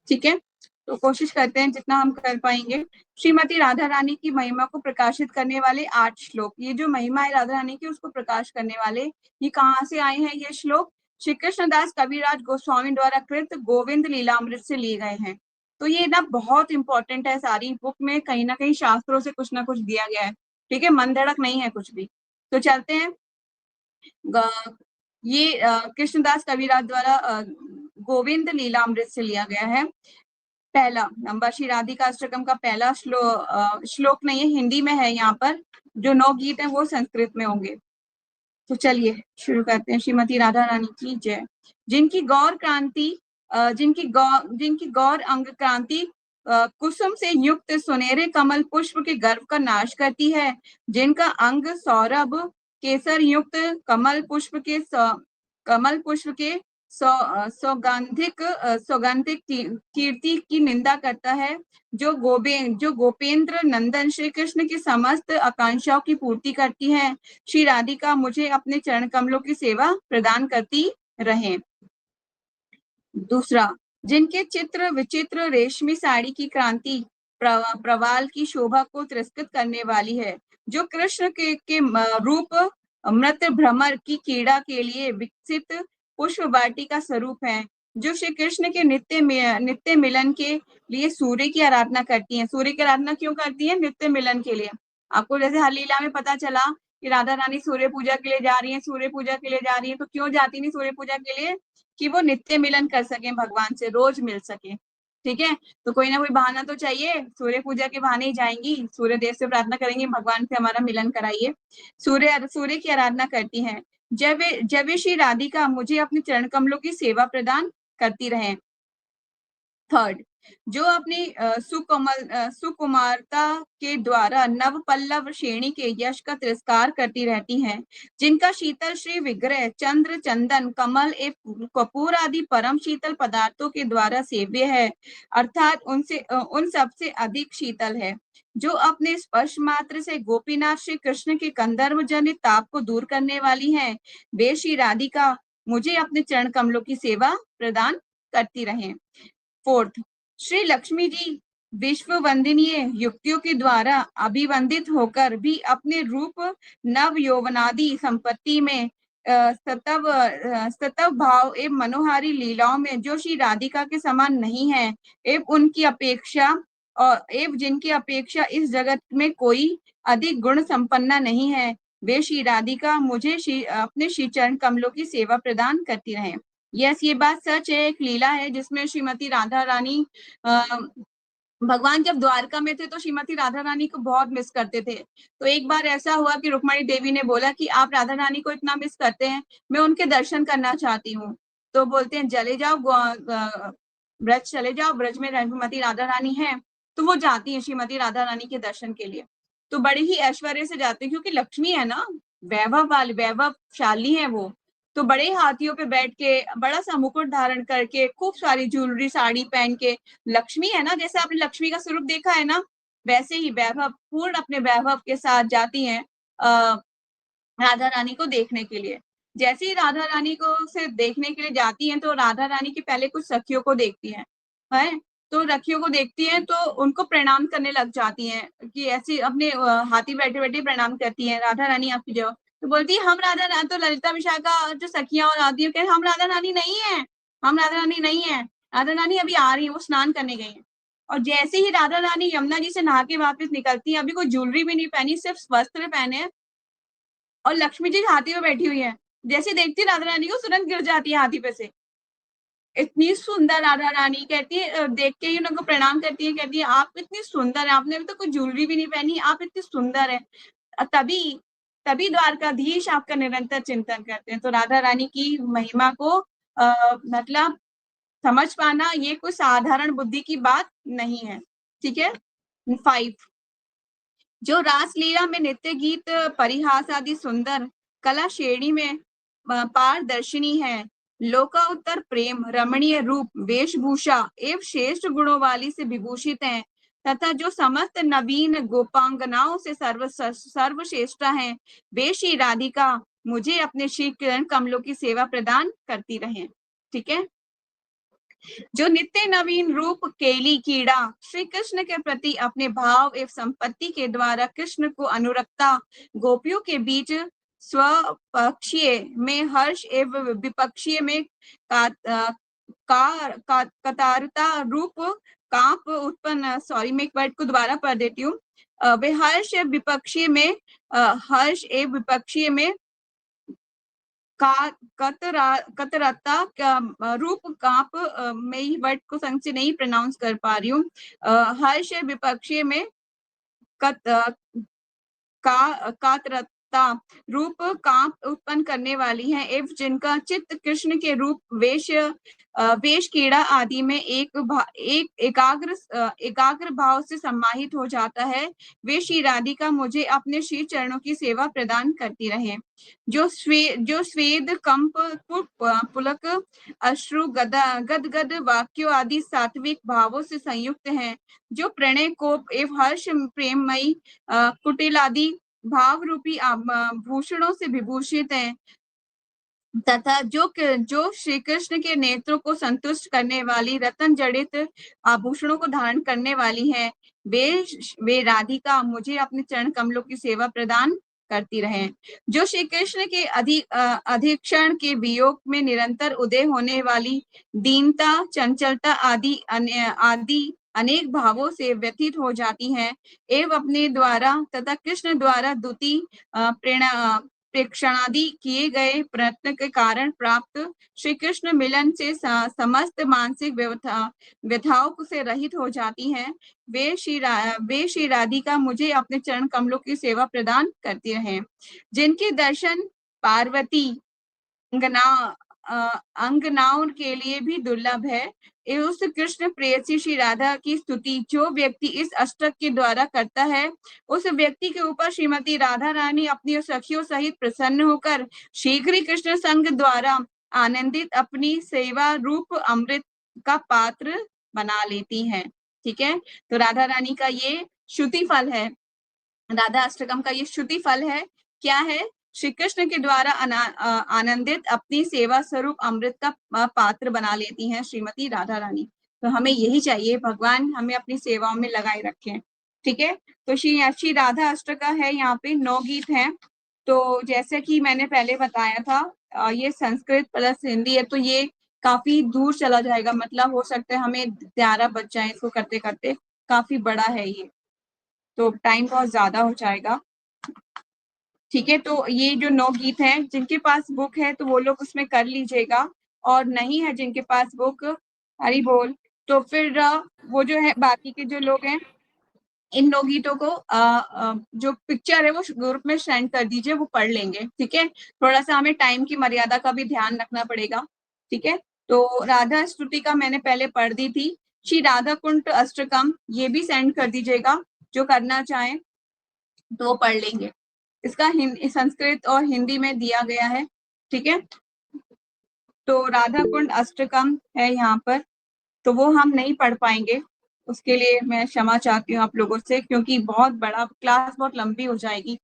ठीक है। तो कोशिश करते हैं जितना हम कर पाएंगे। श्रीमती राधा रानी की महिमा को प्रकाशित करने वाले 8 श्लोक। ये जो महिमा है राधा रानी की उसको प्रकाश करने वाले, ये कहाँ से आए हैं ये श्लोक? श्री कृष्णदास कविराज गोस्वामी द्वारा कृत गोविंद लीलामृत से लिए गए हैं। तो ये ना बहुत इंपॉर्टेंट है, सारी बुक में कहीं ना कहीं शास्त्रों से कुछ ना कुछ दिया गया है, ठीक है, मन धड़क नहीं है कुछ भी। तो चलते हैं। ये कृष्णदास कविराज द्वारा गोविंद लीलामृत से लिया गया है। पहला नंबर श्री राधिका अष्टकम का पहला श्लोक नहीं है, हिंदी में है। यहाँ पर जो 9 गीत हैं वो संस्कृत में होंगे। तो चलिए शुरू करते हैं। श्रीमती राधा रानी की जय। जिनकी गौर क्रांति जिनकी गौर अंग क्रांति कुसुम से युक्त सुनहरे कमल पुष्प के गर्भ का नाश करती है, जिनका अंग सौरभ केसर युक्त कमल पुष्प के सौगंधिक कीर्ति की निंदा करता है, जो गोपेंद्र नंदन श्री कृष्ण की समस्त आकांक्षाओं की पूर्ति करती है। श्री राधिका मुझे अपने चरण कमलों की सेवा प्रदान करती रहें। दूसरा, जिनके चित्र विचित्र रेशमी साड़ी की क्रांति प्रवाल की शोभा को तिरस्कृत करने वाली है, जो कृष्ण के रूप मृत भ्रमर की कीड़ा के लिए विकसित पुष्प वाटी का स्वरूप है, जो श्री कृष्ण के नित्य मिलन के लिए सूर्य की आराधना करती हैं। सूर्य की आराधना क्यों करती है? नित्य मिलन के लिए। आपको जैसे हर लीला में पता चला कि राधा रानी सूर्य पूजा के लिए जा रही है, सूर्य पूजा के लिए जा रही है, तो क्यों जाती नहीं सूर्य पूजा के लिए? कि वो नित्य मिलन कर सके भगवान से, रोज मिल सके, ठीक है। तो कोई ना कोई बहाना तो चाहिए, सूर्य पूजा के बहाने ही जाएंगी, सूर्य देव से प्रार्थना करेंगी भगवान से हमारा मिलन कराइए। सूर्य की आराधना करती हैं। जब वे श्री राधिका मुझे अपने चरण कमलों की सेवा प्रदान करती रहे। थर्ड, जो अपनी सुकुमारता के द्वारा नव पल्लव श्रेणी के यश का तिरस्कार करती रहती हैं, जिनका शीतल श्री विग्रह चंद्र चंदन कमल एवं कपूर आदि परम शीतल पदार्थों के द्वारा सेव्य है, अर्थात उन सबसे अधिक शीतल है, जो अपने स्पर्श मात्र से गोपीनाथ श्री कृष्ण के कंदर्व जनित ताप को दूर करने वाली हैं। वे श्री राधिका मुझे अपने चरण कमलों की सेवा प्रदान करती रहें। फोर्थ, श्री लक्ष्मी जी विश्व वंदनीय युक्तियों के द्वारा अभिवंदित होकर भी अपने रूप नव यौवनादि संपत्ति में सतव भाव एवं मनोहारी लीलाओं में जो श्री राधिका के समान नहीं है, एवं जिनकी अपेक्षा इस जगत में कोई अधिक गुण संपन्ना नहीं है, वे श्री राधिका मुझे अपने श्री चरण कमलों की सेवा प्रदान करती रहे। यस, ये बात सच है। एक लीला है जिसमें श्रीमती राधा रानी भगवान जब द्वारका में थे तो श्रीमती राधा रानी को बहुत मिस करते थे। तो एक बार ऐसा हुआ कि रुक्मणी देवी ने बोला कि आप राधा रानी को इतना मिस करते हैं, मैं उनके दर्शन करना चाहती हूँ। तो बोलते हैं चले जाओ ब्रज चले जाओ, ब्रज में श्रीमती राधा रानी है। तो वो जाती है श्रीमती राधा रानी के दर्शन के लिए। तो बड़े ही ऐश्वर्य से जाते हैं क्योंकि लक्ष्मी है ना, वैभवशाली है वो। तो बड़े हाथियों पे बैठ के, बड़ा सा मुकुट धारण करके, खूब सारी ज्वेलरी साड़ी पहन के, लक्ष्मी है ना, जैसे आपने लक्ष्मी का स्वरूप देखा है ना, वैसे ही वैभव पूर्ण अपने वैभव के साथ जाती हैं राधा रानी को देखने के लिए। जैसे ही राधा रानी को से देखने के लिए जाती हैं तो राधा रानी की पहले कुछ सखियों को देखती हैं, है? तो रखियों को देखती हैं तो उनको प्रणाम करने लग जाती हैं कि ऐसे अपने हाथी बैठे बैठे प्रणाम करती हैं, राधा रानी आपकी जय हो। तो बोलती है हम राधा रानी, तो ललिता विशाखा जो सखियां और आती है कहते हम राधा रानी नहीं है, हम राधा रानी नहीं है, राधा रानी अभी आ रही है, वो स्नान करने गई है। और जैसे ही राधा रानी यमुना जी से नहा के वापस निकलती है, अभी कोई ज्वेलरी भी नहीं पहनी, सिर्फ वस्त्र पहने, और लक्ष्मी जी हाथी पे बैठी हुई है। जैसे देखती राधा रानी को तुरंत गिर जाती है हाथी पे से। इतनी सुंदर राधा रानी, कहती है देख के ही उनको प्रणाम करती है, कहती है आप इतनी सुंदर है, आपने अभी तो कोई ज्वेलरी भी नहीं पहनी, आप इतनी सुंदर है। तभी द्वारकाधीश आपका निरंतर चिंतन करते हैं। तो राधा रानी की महिमा को मतलब समझ पाना ये कोई साधारण बुद्धि की बात नहीं है, ठीक है। 5, जो रासलीला में नित्य गीत परिहास आदि सुंदर कला श्रेणी में पारदर्शिनी है। लोकोत्तर प्रेम, रमणीय रूप, वेशभूषा एवं श्रेष्ठ गुणों वाली से विभूषित हैं तथा जो समस्त नवीन गोपांगनाओं से सर्वश्रेष्ठ हैं, वे श्री राधिका मुझे अपने श्री किरण कमलों की सेवा प्रदान करती रहें। ठीक है। जो नित्य नवीन रूप केली कीड़ा श्री कृष्ण के प्रति अपने भाव एवं संपत्ति के द्वारा कृष्ण को अनुरक्ता गोपियों के बीच स्वपक्षीय में हर्ष एवं विपक्षीय में कतारता रूप कांप उत्पन्न, सॉरी मैं एक वर्ड को दोबारा पढ़ देती हूँ। वे हर्ष विपक्षीय में हर्ष एवं विपक्षीय में कतरता रूप कांप, मैं ही वर्ड को संग से नहीं प्रोनाउंस कर पा रही हूँ। हर्ष विपक्षीय में कातरता रूप कांप उत्पन्न करने वाली हैं एवं जिनका चित्त कृष्ण के रूप वेश कीड़ा आदि में एकाग्र भाव से सम्माहित हो जाता है, वे श्री राधिका मुझे अपने श्री चरणों की सेवा प्रदान करती रहे। जो स्वेद कंप पुलक अश्रु गदगद वाक्यों आदि सात्विक भावों से संयुक्त हैं, जो प्रणय कोप एवं हर्ष प्रेममयी कुटिल आदि भाव रूपी भूषणों से विभूषित हैं तथा जो श्री कृष्ण के नेत्रों को संतुष्ट करने वाली रतन जड़ित आभूषणों को धारण करने वाली हैं, वे राधिका मुझे अपने चरण कमलों की सेवा प्रदान करती रहें। जो श्री कृष्ण के अधिक्षण के वियोग में निरंतर उदय होने वाली दीनता, चंचलता आदि अनेक भावों से व्यथित हो जाती हैं एवं अपने द्वारा तथा कृष्ण द्वारा द्युति प्रेक्षणादि किए गए प्रयत्न के कारण प्राप्त श्री कृष्ण मिलन से समस्त मानसिक व्यथाओं से रहित हो जाती हैं, वे श्री राधिका मुझे अपने चरण कमलों की सेवा प्रदान करती रहें। जिनके दर्शन पार्वती अंगनाओं के लिए भी दुर्लभ है, उस कृष्ण प्रेयसी श्री राधा की स्तुति जो व्यक्ति इस अष्टक के द्वारा करता है, उस व्यक्ति के ऊपर श्रीमती राधा रानी अपनी सखियों सहित प्रसन्न होकर शीघ्र ही कृष्ण संग द्वारा आनंदित अपनी सेवा रूप अमृत का पात्र बना लेती हैं। ठीक है। तो राधा रानी का ये श्रुति फल है, राधा अष्टकम का ये श्रुति फल है। क्या है? श्री कृष्ण के द्वारा आनंदित अपनी सेवा स्वरूप अमृत का पात्र बना लेती हैं श्रीमती राधा रानी। तो हमें यही चाहिए, भगवान हमें अपनी सेवाओं में लगाए रखें। ठीक है। तो श्री राधा अष्टका है, यहाँ पे 9 गीत हैं। तो जैसे कि मैंने पहले बताया था, ये संस्कृत प्लस हिंदी है, तो ये काफी दूर चला जाएगा, मतलब हो सकता है हमें 11 बज जाए इसको करते करते, काफी बड़ा है ये, तो टाइम बहुत ज्यादा हो जाएगा। ठीक है। तो ये जो 9 गीत हैं, जिनके पास बुक है तो वो लोग उसमें कर लीजिएगा, और नहीं है जिनके पास बुक, हरी बोल, तो फिर वो जो है बाकी के जो लोग हैं, इन 9 गीतों को जो पिक्चर है वो ग्रुप में सेंड कर दीजिए, वो पढ़ लेंगे। ठीक है। थोड़ा सा हमें टाइम की मर्यादा का भी ध्यान रखना पड़ेगा। ठीक है। तो राधा स्तुति का मैंने पहले पढ़ दी थी। श्री राधा कुंठ अष्टकम ये भी सेंड कर दीजिएगा, जो करना चाहें तो वो पढ़ लेंगे। इसका संस्कृत और हिंदी में दिया गया है। ठीक है। तो राधा कुंड अष्टकम है यहाँ पर, तो वो हम नहीं पढ़ पाएंगे, उसके लिए मैं क्षमा चाहती हूँ आप लोगों से, क्योंकि बहुत बड़ा क्लास, बहुत लंबी हो जाएगी।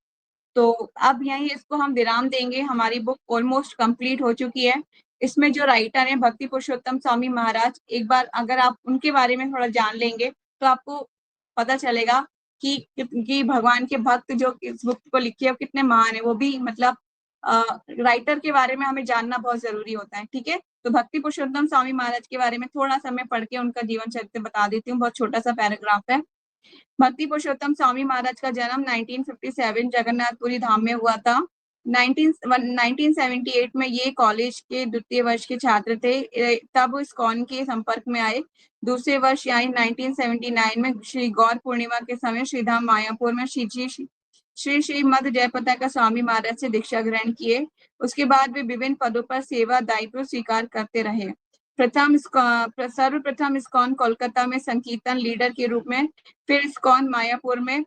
तो अब यहीं इसको हम विराम देंगे। हमारी बुक ऑलमोस्ट कंप्लीट हो चुकी है। इसमें जो राइटर हैं भक्ति पुरुषोत्तम स्वामी महाराज, एक बार अगर आप उनके बारे में थोड़ा जान लेंगे तो आपको पता चलेगा कि भगवान के भक्त जो इस बुक को लिखे है कितने महान है। वो भी मतलब राइटर के बारे में हमें जानना बहुत जरूरी होता है। ठीक है। तो भक्ति पुरुषोत्तम स्वामी महाराज के बारे में थोड़ा सा मैं पढ़ के उनका जीवन चरित्र बता देती हूँ, बहुत छोटा सा पैराग्राफ है। भक्ति पुरुषोत्तम स्वामी महाराज का जन्म 1957 जगन्नाथपुरी धाम में हुआ था। 1978 में ये कॉलेज के द्वितीय वर्ष के छात्र थे, तब इस्कॉन के संपर्क में आए। दूसरे वर्ष यानी 1979 में श्री गौर पूर्णिमा के समय श्रीधाम मायापुर में श्री मद जयपता का स्वामी महाराज से दीक्षा ग्रहण किए। उसके बाद वे विभिन्न पदों पर सेवा दायित्व स्वीकार करते रहे। सर्वप्रथम इस्कॉन कोलकाता में संकीर्तन लीडर के रूप में, फिर इस्कॉन मायापुर में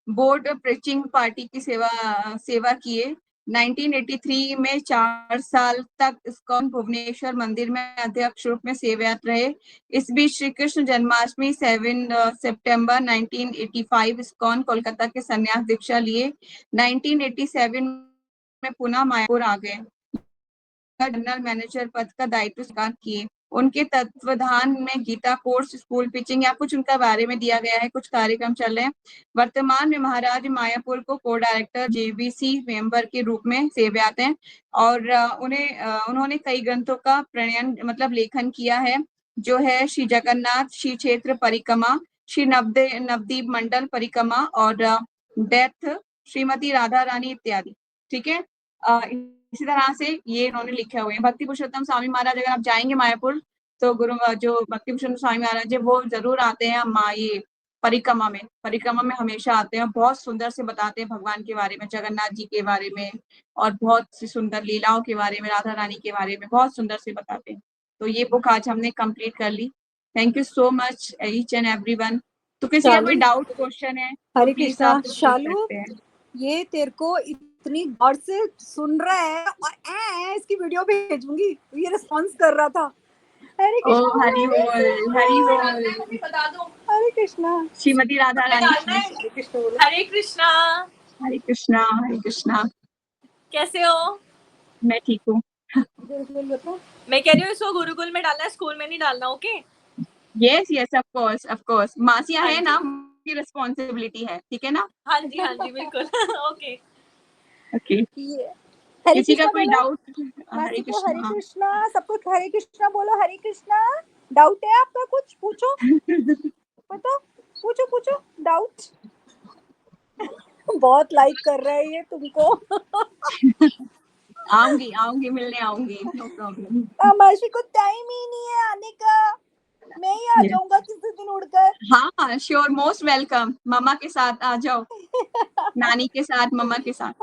बोर्ड प्रीचिंग पार्टी की सेवा किए। 1983 में 4 साल तक इस्कॉन भुवनेश्वर मंदिर में अध्यक्ष रूप में सेवारत रहे। इस बीच श्री कृष्ण जन्माष्टमी 7 सितंबर 1985 इस्कॉन कोलकाता के संन्यास दीक्षा लिए। 1987 में पुनः मायापुर आ गए। जनरल मैनेजर पद का दायित्व स्वीकार किए। उनके तत्वाधान में गीता कोर्स, स्कूल पिचिंग या कुछ उनका बारे में दिया गया है, कुछ कार्यक्रम चल रहे हैं। वर्तमान में महाराज मायापुर को को डायरेक्टर जेबीसी मेंबर के रूप में सेवारत हैं और उन्होंने कई ग्रंथों का प्रणयन मतलब लेखन किया है, जो है श्री जगन्नाथ, श्री क्षेत्र परिक्रमा, श्री नवदीप मंडल परिक्रमा और डेथ, श्रीमती राधा रानी इत्यादि। ठीक है, इसी तरह से ये इन्होंने लिखे हुए हैं। भक्ति पुरुषोत्तम स्वामी महाराज, अगर आप जाएंगे मायापुर तो गुरु जो भक्ति पुरुषोत्तम स्वामी महाराज है वो जरूर आते हैं। ये परिक्रमा में हमेशा आते हैं, बहुत सुंदर से बताते हैं भगवान के बारे में, जगन्नाथ जी के बारे में और बहुत सी सुंदर लीलाओं के बारे में, राधा रानी के बारे में बहुत सुंदर से बताते हैं। तो ये बुक आज हमने कंप्लीट कर ली। Thank you so much each and everyone. तो किसी का कोई डाउट क्वेश्चन है तो हरे प्लीज कृष्णा। आप पूछ शालू, सकते हैं। ये तेरे को इतनी गौर से सुन रहा है और इसकी वीडियो भेजूंगी, ये रिस्पॉन्स कर रहा था। हरे ओ कृष्णा, हरि बोल, हरि बोल। बता दो। हरे कृष्णा, श्रीमती राधा रानी। हरे कृष्णा बोलो। हरे कृष्णा। हरे कृष्णा, हरे कृष्णा। कैसे हो? मैं ठीक हूँ। मैं कह रही हूँ इसको गुरुकुल में डालना है, स्कूल में नहीं डालना। Okay? Yes yes, of course मासियाँ हाँ है जी। ना, की रिस्पॉन्सिबिलिटी है, ठीक है ना? हाँ जी बिल्कुल। Okay okay. हरे किसी का कृष्णा कोई बोलो। डाउट? हरे मासी को हरे कृष्णा। कृष्णा, सबको हरे कृष्णा बोलो। हरे कृष्णा। डाउट है आपका? कुछ पूछो, बताओ, पूछो डाउट। बहुत लाइक कर रहा है ये तुमको। आऊंगी मिलने आऊंगी, नो प्रॉब्लम। मासी को टाइम ही नहीं है आने का, मैं ही आ जाऊंगा किसी दिन उड़कर। हाँ श्योर, मोस्ट वेलकम। मम्मा के साथ आ जाओ, नानी के साथ, मम्मा के साथ।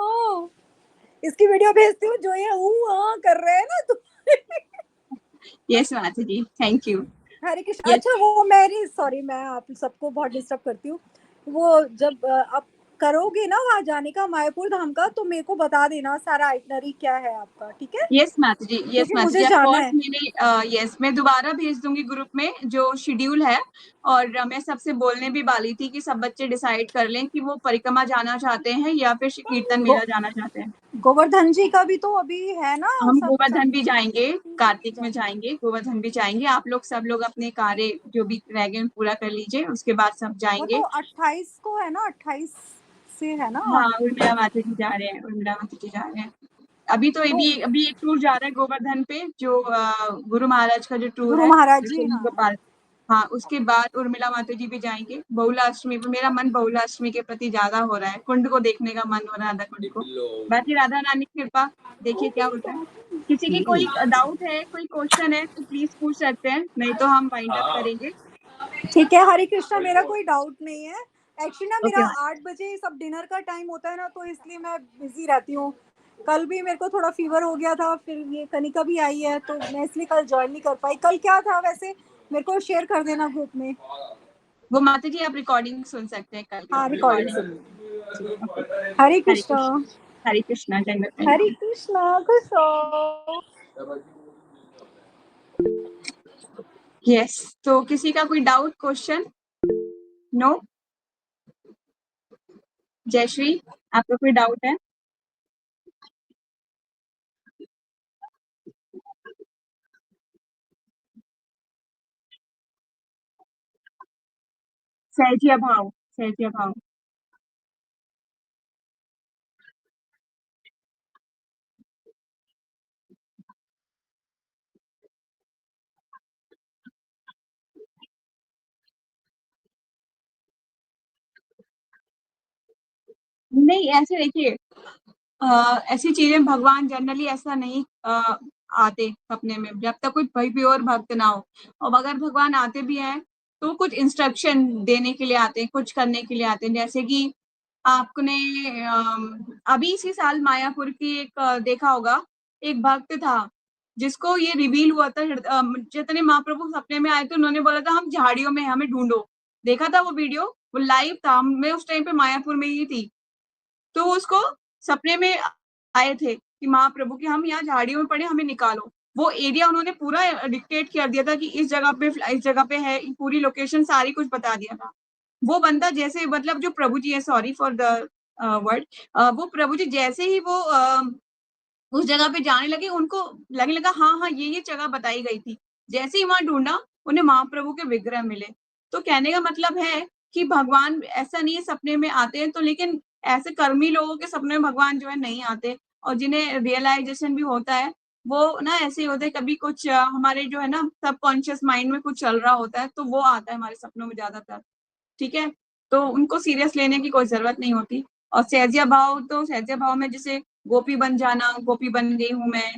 इसकी वीडियो भेजती हूँ जो ये कर रहे हैं ना तुम। यस माता जी, थैंक यू। हरे कृष्ण। अच्छा वो सॉरी, मैं आप सबको बहुत डिस्टर्ब करती हूँ। वो जब आप करोगे ना वहाँ जाने का, मायापुर धाम का, तो मेरे को बता देना सारा आइटनरी क्या है आपका, ठीक है? यस माता जी, यस माता मुझे जी, जाना ऑफ है। मैंने यस मैं दोबारा भेज दूंगी ग्रुप में जो शेड्यूल है। और मैं सबसे बोलने भी वाली थी कि सब बच्चे डिसाइड कर लें कि वो परिक्रमा जाना चाहते हैं या फिर कीर्तन मेला जाना चाहते हैं। गोवर्धन जी का भी तो अभी है ना, हम सब गोवर्धन भी जाएंगे, कार्तिक में जाएंगे, गोवर्धन भी जाएंगे। आप लोग सब लोग अपने कार्य जो भी रह गए पूरा कर लीजिए, उसके बाद सब वो जाएंगे। तो 28 को है ना, 28 से है ना। हाँ उर्मिला माता जी जा रहे हैं, उर्मिला माता जी जा रहे हैं। अभी तो अभी एक टूर जा रहा है गोवर्धन पे, जो गुरु महाराज का जो टूर गुरु है, महाराज जी, गोपाल। हाँ उसके बाद उर्मिला माता जी भी जाएंगे। बहुलाष्टमी पे मेरा मन बहुलाष्टमी के प्रति ज्यादा हो रहा है, कुंड को देखने का मन हो रहा है, राधा कुंड को। बाकी राधा रानी की कृपा, देखिए क्या होता है। किसी की कोई डाउट है, कोई क्वेश्चन है तो प्लीज पूछ सकते हैं, नहीं तो हम वाइंड अप करेंगे। ठीक है हरे कृष्णा, मेरा कोई डाउट नहीं है। एक्चुअली ना मेरा ओके 8 बजे सब डिनर का टाइम होता है ना, तो इसलिए मैं बिजी रहती हूँ। कल भी मेरे को थोड़ा फीवर हो गया था, फिर ये कनिका भी आई है, तो मैं इसलिए कल ज्वाइन नहीं कर पाई। कल क्या था वैसे, मेरे को शेयर कर देना ग्रुप में। वो माता जी आप रिकॉर्डिंग सुन सकते हैं कल। हाँ रिकॉर्डिंग सुन। हरे कृष्णा। हरे कृष्णा, जय माता। हरे कृष्णा, खुश रहो। यस, तो किसी का कोई डाउट क्वेश्चन? नो? जयश्री, आपका कोई डाउट है? सहज भाव, सहज भाव। नहीं ऐसे देखिए, ऐसी चीजें भगवान जनरली ऐसा नहीं आते अपने में, जब तक कोई भाई प्योर भक्त ना हो। और अगर भगवान आते भी हैं तो कुछ इंस्ट्रक्शन देने के लिए आते हैं, कुछ करने के लिए आते हैं। जैसे कि आपने अभी इसी साल मायापुर की एक देखा होगा, एक भक्त था जिसको ये रिवील हुआ था, चैतन्य महाप्रभु सपने में आए थे, उन्होंने बोला था हम झाड़ियों में, हमें ढूंढो। देखा था वो वीडियो, वो लाइव था, मैं उस टाइम पे मायापुर में ही थी। तो उसको सपने में आए थे कि महाप्रभु कि हम यहाँ झाड़ियों में पड़े, हमें निकालो। वो एरिया उन्होंने पूरा डिक्टेट कर दिया था कि इस जगह पे है, पूरी लोकेशन सारी कुछ बता दिया था। वो बंदा जैसे, मतलब जो प्रभु जी है, सॉरी फॉर द वर्ड, वो प्रभु जी जैसे ही वो उस जगह पे जाने लगे, उनको लगने लगा हाँ हाँ ये जगह बताई गई थी। जैसे ही वहां ढूंढा, उन्हें महाप्रभु के विग्रह मिले। तो कहने का मतलब है कि भगवान ऐसा नहीं है सपने में आते हैं, तो लेकिन ऐसे कर्मी लोगों के सपने में भगवान जो है नहीं आते, और जिन्हें रियलाइजेशन भी होता है वो ना ऐसे ही होता है, कभी कुछ हमारे जो है ना सबकॉन्शियस माइंड में कुछ चल रहा होता है, तो वो आता है हमारे सपनों में ज्यादातर। ठीक है, तो उनको सीरियस लेने की कोई जरूरत नहीं होती। और सहजिया भाव, तो सहजिया भाव में जैसे गोपी बन जाना, गोपी बन गई हूँ मैं,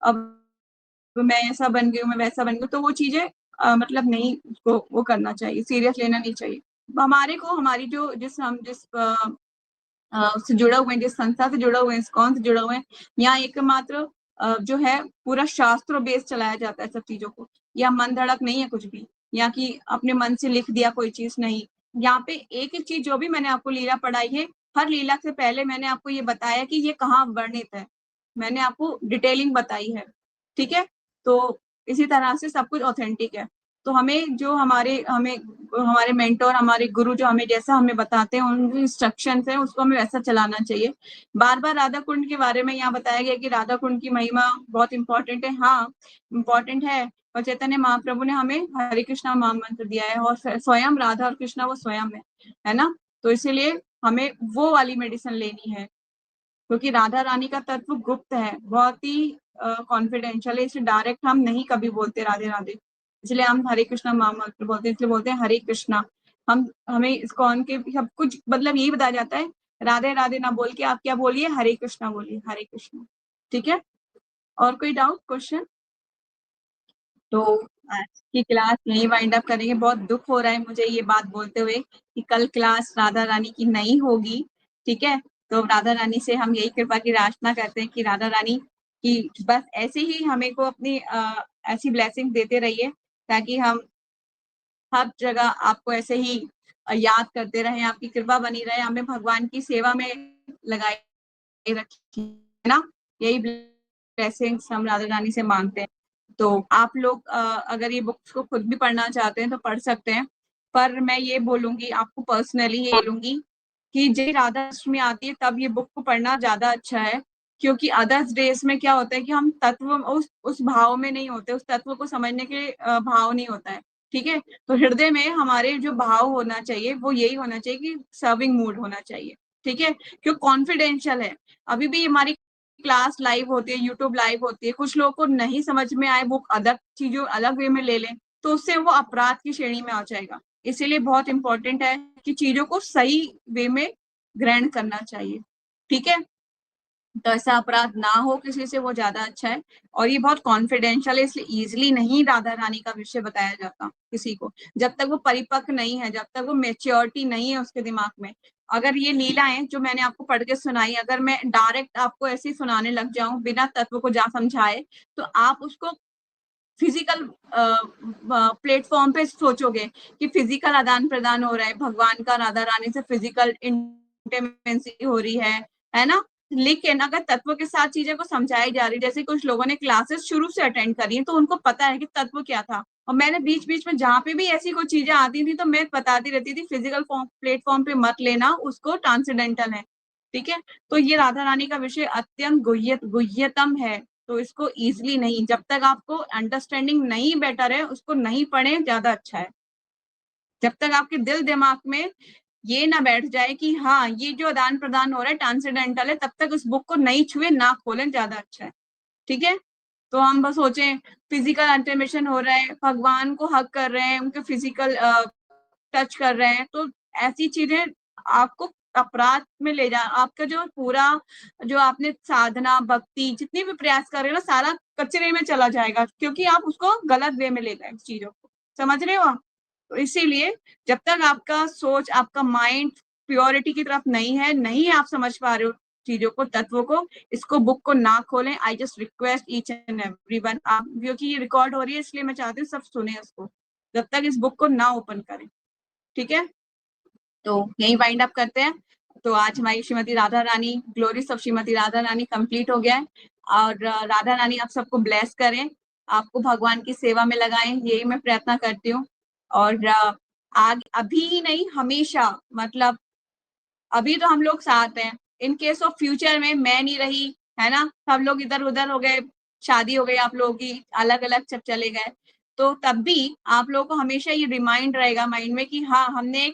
अब मैं ऐसा बन गई हूँ, मैं वैसा बन गई हूँ, तो वो चीजें मतलब नहीं, उसको वो करना चाहिए, सीरियस लेना नहीं चाहिए। हमारे को हमारी जो जिस उससे जुड़ा हुए हैं, जिस संस्था से जुड़ा हुए हैं, इस्कॉन से जुड़ा हुए हैं, यहाँ एकमात्र जो है पूरा शास्त्रों बेस चलाया जाता है सब चीजों को। यहाँ मन धड़क नहीं है कुछ भी, यहाँ की अपने मन से लिख दिया कोई चीज नहीं। यहाँ पे एक एक चीज जो भी मैंने आपको लीला पढ़ाई है, हर लीला से पहले मैंने आपको ये बताया कि ये कहाँ वर्णित है, मैंने आपको डिटेलिंग बताई है। ठीक है, तो इसी तरह से सब कुछ ऑथेंटिक है। तो हमें जो हमारे मेंटोर, हमारे गुरु जो हमें जैसा हमें बताते हैं, उनकी इंस्ट्रक्शंस है, उसको हमें वैसा चलाना चाहिए। बार बार राधा कुंड के बारे में यहाँ बताया गया कि राधा कुंड की महिमा बहुत इंपॉर्टेंट है। हाँ, इंपॉर्टेंट है, और चैतन्य महाप्रभु ने हमें हरे कृष्णा महामंत्र दिया है, और स्वयं राधा और कृष्णा वो स्वयं है ना। तो इसीलिए हमें वो वाली मेडिसिन लेनी है, क्योंकि राधा रानी का तत्व गुप्त है, बहुत ही कॉन्फिडेंशियल है, इसलिए डायरेक्ट हम नहीं कभी बोलते राधे राधे, इसलिए हम हरे कृष्णा महामंत्र बोलते हैं, इसलिए बोलते हैं हरे कृष्णा। हमें इस्कॉन के सब कुछ मतलब यही बताया जाता है, राधे राधे ना बोल के आप क्या बोलिए, हरे कृष्णा बोलिए, हरे कृष्णा। ठीक है, और कोई डाउट, क्वेश्चन? तो आज की क्लास यही वाइंड अप करेंगे। बहुत दुख हो रहा है मुझे ये बात बोलते हुए कि कल क्लास राधा रानी की नहीं होगी। ठीक है, तो राधा रानी से हम यही कृपा की प्रार्थना करते हैं कि राधा रानी की बस ऐसे ही हमें को अपनी ऐसी ब्लेसिंग देते रहिए, ताकि हम हर जगह आपको ऐसे ही याद करते रहे, आपकी कृपा बनी रहे, हमें भगवान की सेवा में लगाए रखिए, है ना। यही ब्लेसिंग्स हम राधा रानी से मांगते हैं। तो आप लोग अगर ये बुक्स को खुद भी पढ़ना चाहते हैं तो पढ़ सकते हैं, पर मैं ये बोलूंगी आपको पर्सनली, ये बोलूंगी कि जब राधा अष्टमी आती है तब ये बुक को पढ़ना ज्यादा अच्छा है, क्योंकि अदर्स डेज में क्या होता है कि हम तत्व उस भाव में नहीं होते, उस तत्व को समझने के भाव नहीं होता है। ठीक है, तो हृदय में हमारे जो भाव होना चाहिए वो यही होना चाहिए कि सर्विंग मूड होना चाहिए। ठीक है, क्यों कॉन्फिडेंशियल है। अभी भी हमारी क्लास लाइव होती है, यूट्यूब लाइव होती है, कुछ लोगों को नहीं समझ में आए, वो अलग चीजों अलग वे में ले लें, तो उससे वो अपराध की श्रेणी में आ जाएगा। इसीलिए बहुत इंपॉर्टेंट है कि चीजों को सही वे में ग्रहण करना चाहिए। ठीक है, तो ऐसा अपराध ना हो किसी से, वो ज्यादा अच्छा है। और ये बहुत कॉन्फिडेंशियल है, इसलिए इजिली नहीं राधा रानी का विषय बताया जाता किसी को, जब तक वो परिपक्व नहीं है, जब तक वो मेच्योरिटी नहीं है उसके दिमाग में। अगर ये लीलाएं जो मैंने आपको पढ़ के सुनाई, अगर मैं डायरेक्ट आपको ऐसे ही सुनाने लग जाऊं बिना तत्व को जा समझाए, तो आप उसको फिजिकल प्लेटफॉर्म पे सोचोगे कि फिजिकल आदान प्रदान हो रहा है, भगवान का राधा रानी से फिजिकल इंटीमेसी हो रही है ना। लेकिन अगर तत्व के साथ चीजें को समझाई जा रही, जैसे कुछ लोगों ने क्लासेस शुरू से अटेंड करी है, तो उनको पता है कि तत्व क्या था, और मैंने बीच बीच में जहाँ पे भी ऐसी कोई चीजें आती थी तो मैं बताती रहती थी, फिजिकल प्लेटफॉर्म पे मत लेना उसको, ट्रांसेंडेंटल है। ठीक है, तो ये राधा रानी का विषय अत्यंत गुह्यतम है, तो इसको इजिली नहीं, जब तक आपको अंडरस्टैंडिंग नहीं बेटर है उसको नहीं पढ़े, ज्यादा अच्छा है। जब तक आपके दिल दिमाग में ये ना बैठ जाए कि हाँ ये जो आदान प्रदान हो रहा है ट्रांसेंडेंटल है, तब तक उस बुक को नहीं छुए, ना खोलें, ज्यादा अच्छा है। ठीक है, तो हम बस सोचें फिजिकल इंटीमेशन हो रहा है, भगवान को हक कर रहे हैं, उनके फिजिकल टच कर रहे हैं, तो ऐसी चीजें आपको अपराध में ले जा, आपका जो पूरा जो आपने साधना भक्ति जितनी भी प्रयास कर रहे हो ना, सारा कचरे में चला जाएगा, क्योंकि आप उसको गलत वे में ले गए चीजों को। समझ रहे हो आप? तो इसीलिए जब तक आपका सोच, आपका माइंड प्योरिटी की तरफ नहीं है, नहीं आप समझ पा रहे हो चीजों को, तत्वों को, इसको बुक को ना खोलें। I just request each and everyone, आप क्योंकि ये रिकॉर्ड हो रही है इसलिए मैं चाहती हूँ सब सुने उसको, जब तक इस बुक को ना ओपन करें। ठीक है, तो यही वाइंड अप करते हैं। तो आज हमारी Shrimati Radha Rani, glories of Shrimati Radha Rani complete हो गया है। और राधा रानी आप सबको ब्लेस करें, आपको भगवान की सेवा में लगाएं, यही मैं प्रयत्न करती हूँ। और अभी नहीं, हमेशा, मतलब अभी तो हम लोग साथ हैं, इन केस ऑफ फ्यूचर में मैं नहीं रही, है ना, सब लोग इधर उधर हो गए, शादी हो गई आप लोगों की, अलग अलग सब चले गए, तो तब भी आप लोगों को हमेशा ये रिमाइंड रहेगा माइंड में कि हाँ, हमने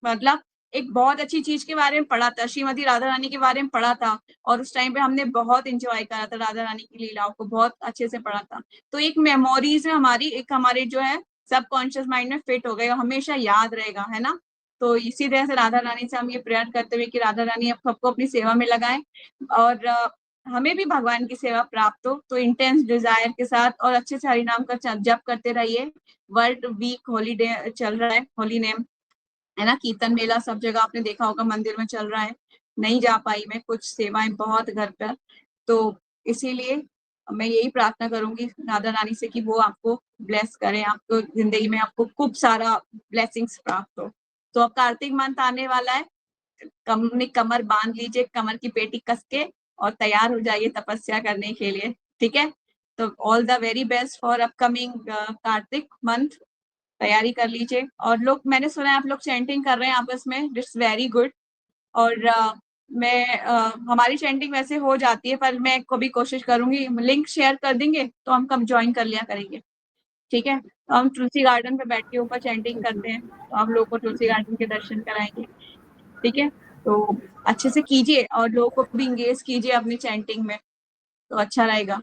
मतलब एक बहुत अच्छी चीज के बारे में पढ़ा था, श्रीमती राधा रानी के बारे में पढ़ा था, और उस टाइम पे हमने बहुत एंजॉय करा था राधा रानी की लीलाओं को, बहुत अच्छे से पढ़ा था। तो एक मेमोरीज में हमारी, एक हमारे जो है सबकॉन्शियस माइंड में फिट हो गएगा, हमेशा याद रहेगा, है ना। तो इसी तरह से राधा रानी से हम ये प्रेयर करते हुए कि राधा रानी आप सबको अपनी सेवा में लगाएं, और हमें भी भगवान की सेवा प्राप्त हो। तो इंटेंस डिजायर के साथ और अच्छे से हरिनाम का जप करते रहिए। वर्ल्ड वीक हॉलीडे चल रहा है, होली नेम, है ना, कीर्तन मेला सब जगह आपने देखा होगा मंदिर में चल रहा है। नहीं जा पाई मैं, कुछ सेवाएं बहुत घर पर, तो इसीलिए मैं यही प्रार्थना करूंगी राधा रानी से कि वो आपको ब्लेस करें, आपको जिंदगी में आपको खूब सारा ब्लेसिंग्स प्राप्त हो। तो अब कार्तिक मंथ आने वाला है, कमर बांध लीजिए, कमर की पेटी कस के, और तैयार हो जाइए तपस्या करने के लिए, ठीक है। तो all the very best for upcoming Kartik month, तैयारी कर लीजिए। और लोग, मैंने सुना है आप लोग चैंटिंग कर रहे हैं आपस में, इट्स वेरी गुड। और हमारी चैंटिंग वैसे हो जाती है, पर मैं कभी कोशिश करूंगी, लिंक शेयर कर देंगे तो हम कब ज्वाइन कर लिया करेंगे, ठीक है। तो हम तुलसी गार्डन पे बैठ के ऊपर चैंटिंग करते हैं, तो आप लोगों को तुलसी गार्डन के दर्शन कराएंगे, ठीक है। तो अच्छे से कीजिए और लोगों को भी इंगेज कीजिए अपनी चैंटिंग में, तो अच्छा रहेगा।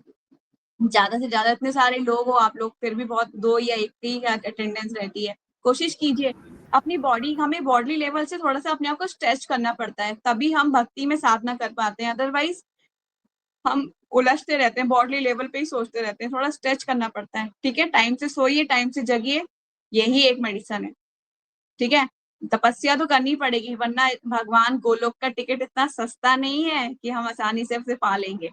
ज्यादा से ज्यादा, इतने सारे लोग हो आप लोग, फिर भी बहुत 2 या 1 की अटेंडेंस रहती है। कोशिश कीजिए अपनी बॉडी, हमें बॉडी लेवल से थोड़ा सा अपने आप को स्ट्रेच करना पड़ता है, तभी हम भक्ति में साधना कर पाते हैं, अदरवाइज हम उलझते रहते हैं, बॉडी लेवल पे ही सोचते रहते हैं, थोड़ा स्ट्रेच करना पड़ता है, ठीक है। टाइम से सोइए, टाइम से जगिए, यही एक मेडिसिन है, ठीक है। तपस्या तो करनी पड़ेगी, वरना भगवान गोलोक का टिकट इतना सस्ता नहीं है कि हम आसानी से उसे पा लेंगे,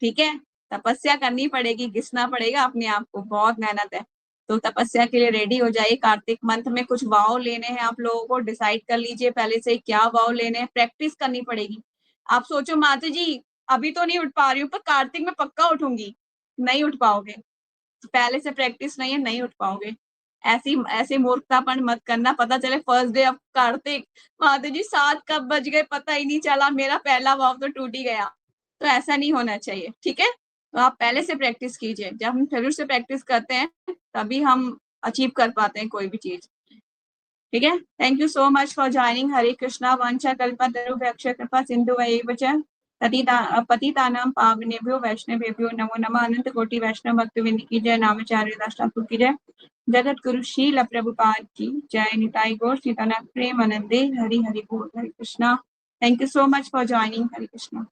ठीक है। तपस्या करनी पड़ेगी, घिसना पड़ेगा अपने आप को, बहुत मेहनत है। तो तपस्या के लिए रेडी हो जाइए। कार्तिक मंथ में कुछ वाव लेने हैं आप लोगों को, डिसाइड कर लीजिए पहले से क्या वाव लेने हैं, प्रैक्टिस करनी पड़ेगी। आप सोचो माता जी अभी तो नहीं उठ पा रही हूँ, पर कार्तिक में पक्का उठूंगी, नहीं उठ पाओगे, तो पहले से प्रैक्टिस नहीं है, नहीं उठ पाओगे। ऐसी मूर्खतापन मत करना, पता चले फर्स्ट डे ऑफ कार्तिक माता जी 7 कब बज गए पता ही नहीं चला, मेरा पहला वाव तो टूट ही गया। तो ऐसा नहीं होना चाहिए, ठीक है। तो आप पहले से प्रैक्टिस कीजिए, जब हम शुरू से प्रैक्टिस करते हैं तभी हम अचीव कर पाते हैं कोई भी चीज, ठीक है। Thank you so much for joining. Hare Krishna. वांछा कल्पतरुभ्यश्च कृपा सिंधुवैव च पतितानां पावनेभ्यो वैष्णवेभ्यो नमो नमः। अनंत कोटि वैष्णव भक्तवृंद की जय, नामचार्य दास ठाकुर की जय, जगत गुरु शील प्रभुपाद की जय, निताई गौर सीतानाथ प्रेमानंदे। हरि हरि बोल। Hare Krishna. Thank you so much for joining. Hare Krishna.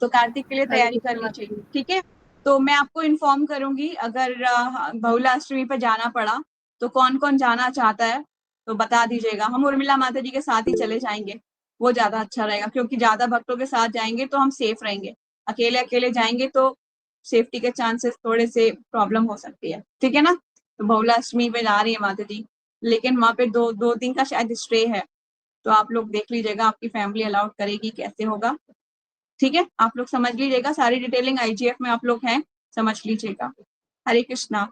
तो कार्तिक के लिए तैयारी कर लीजिए, ठीक है। तो मैं आपको इन्फॉर्म करूंगी, अगर बहुलाष्टमी पर जाना पड़ा तो कौन कौन जाना चाहता है तो बता दीजिएगा। हम उर्मिला माता जी के साथ ही चले जाएंगे, वो ज्यादा अच्छा रहेगा, क्योंकि ज्यादा भक्तों के साथ जाएंगे तो हम सेफ रहेंगे। अकेले अकेले जाएंगे तो सेफ्टी के चांसेस थोड़े से प्रॉब्लम हो सकती है, ठीक है ना। तो बहुलाष्टमी पे जा रही है माता जी, लेकिन वहां पे दो दिन का शायद स्टे है, तो आप लोग देख लीजिएगा आपकी फैमिली अलाउड करेगी कैसे होगा, ठीक है। आप लोग समझ लीजिएगा, सारी डिटेलिंग IGF में आप लोग हैं, समझ लीजिएगा। हरे कृष्णा।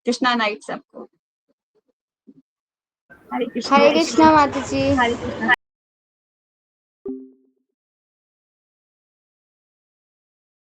कृष्णा नाइट सबको। हरे कृष्णा। हरे कृष्णा माता जी। हरे कृष्णा।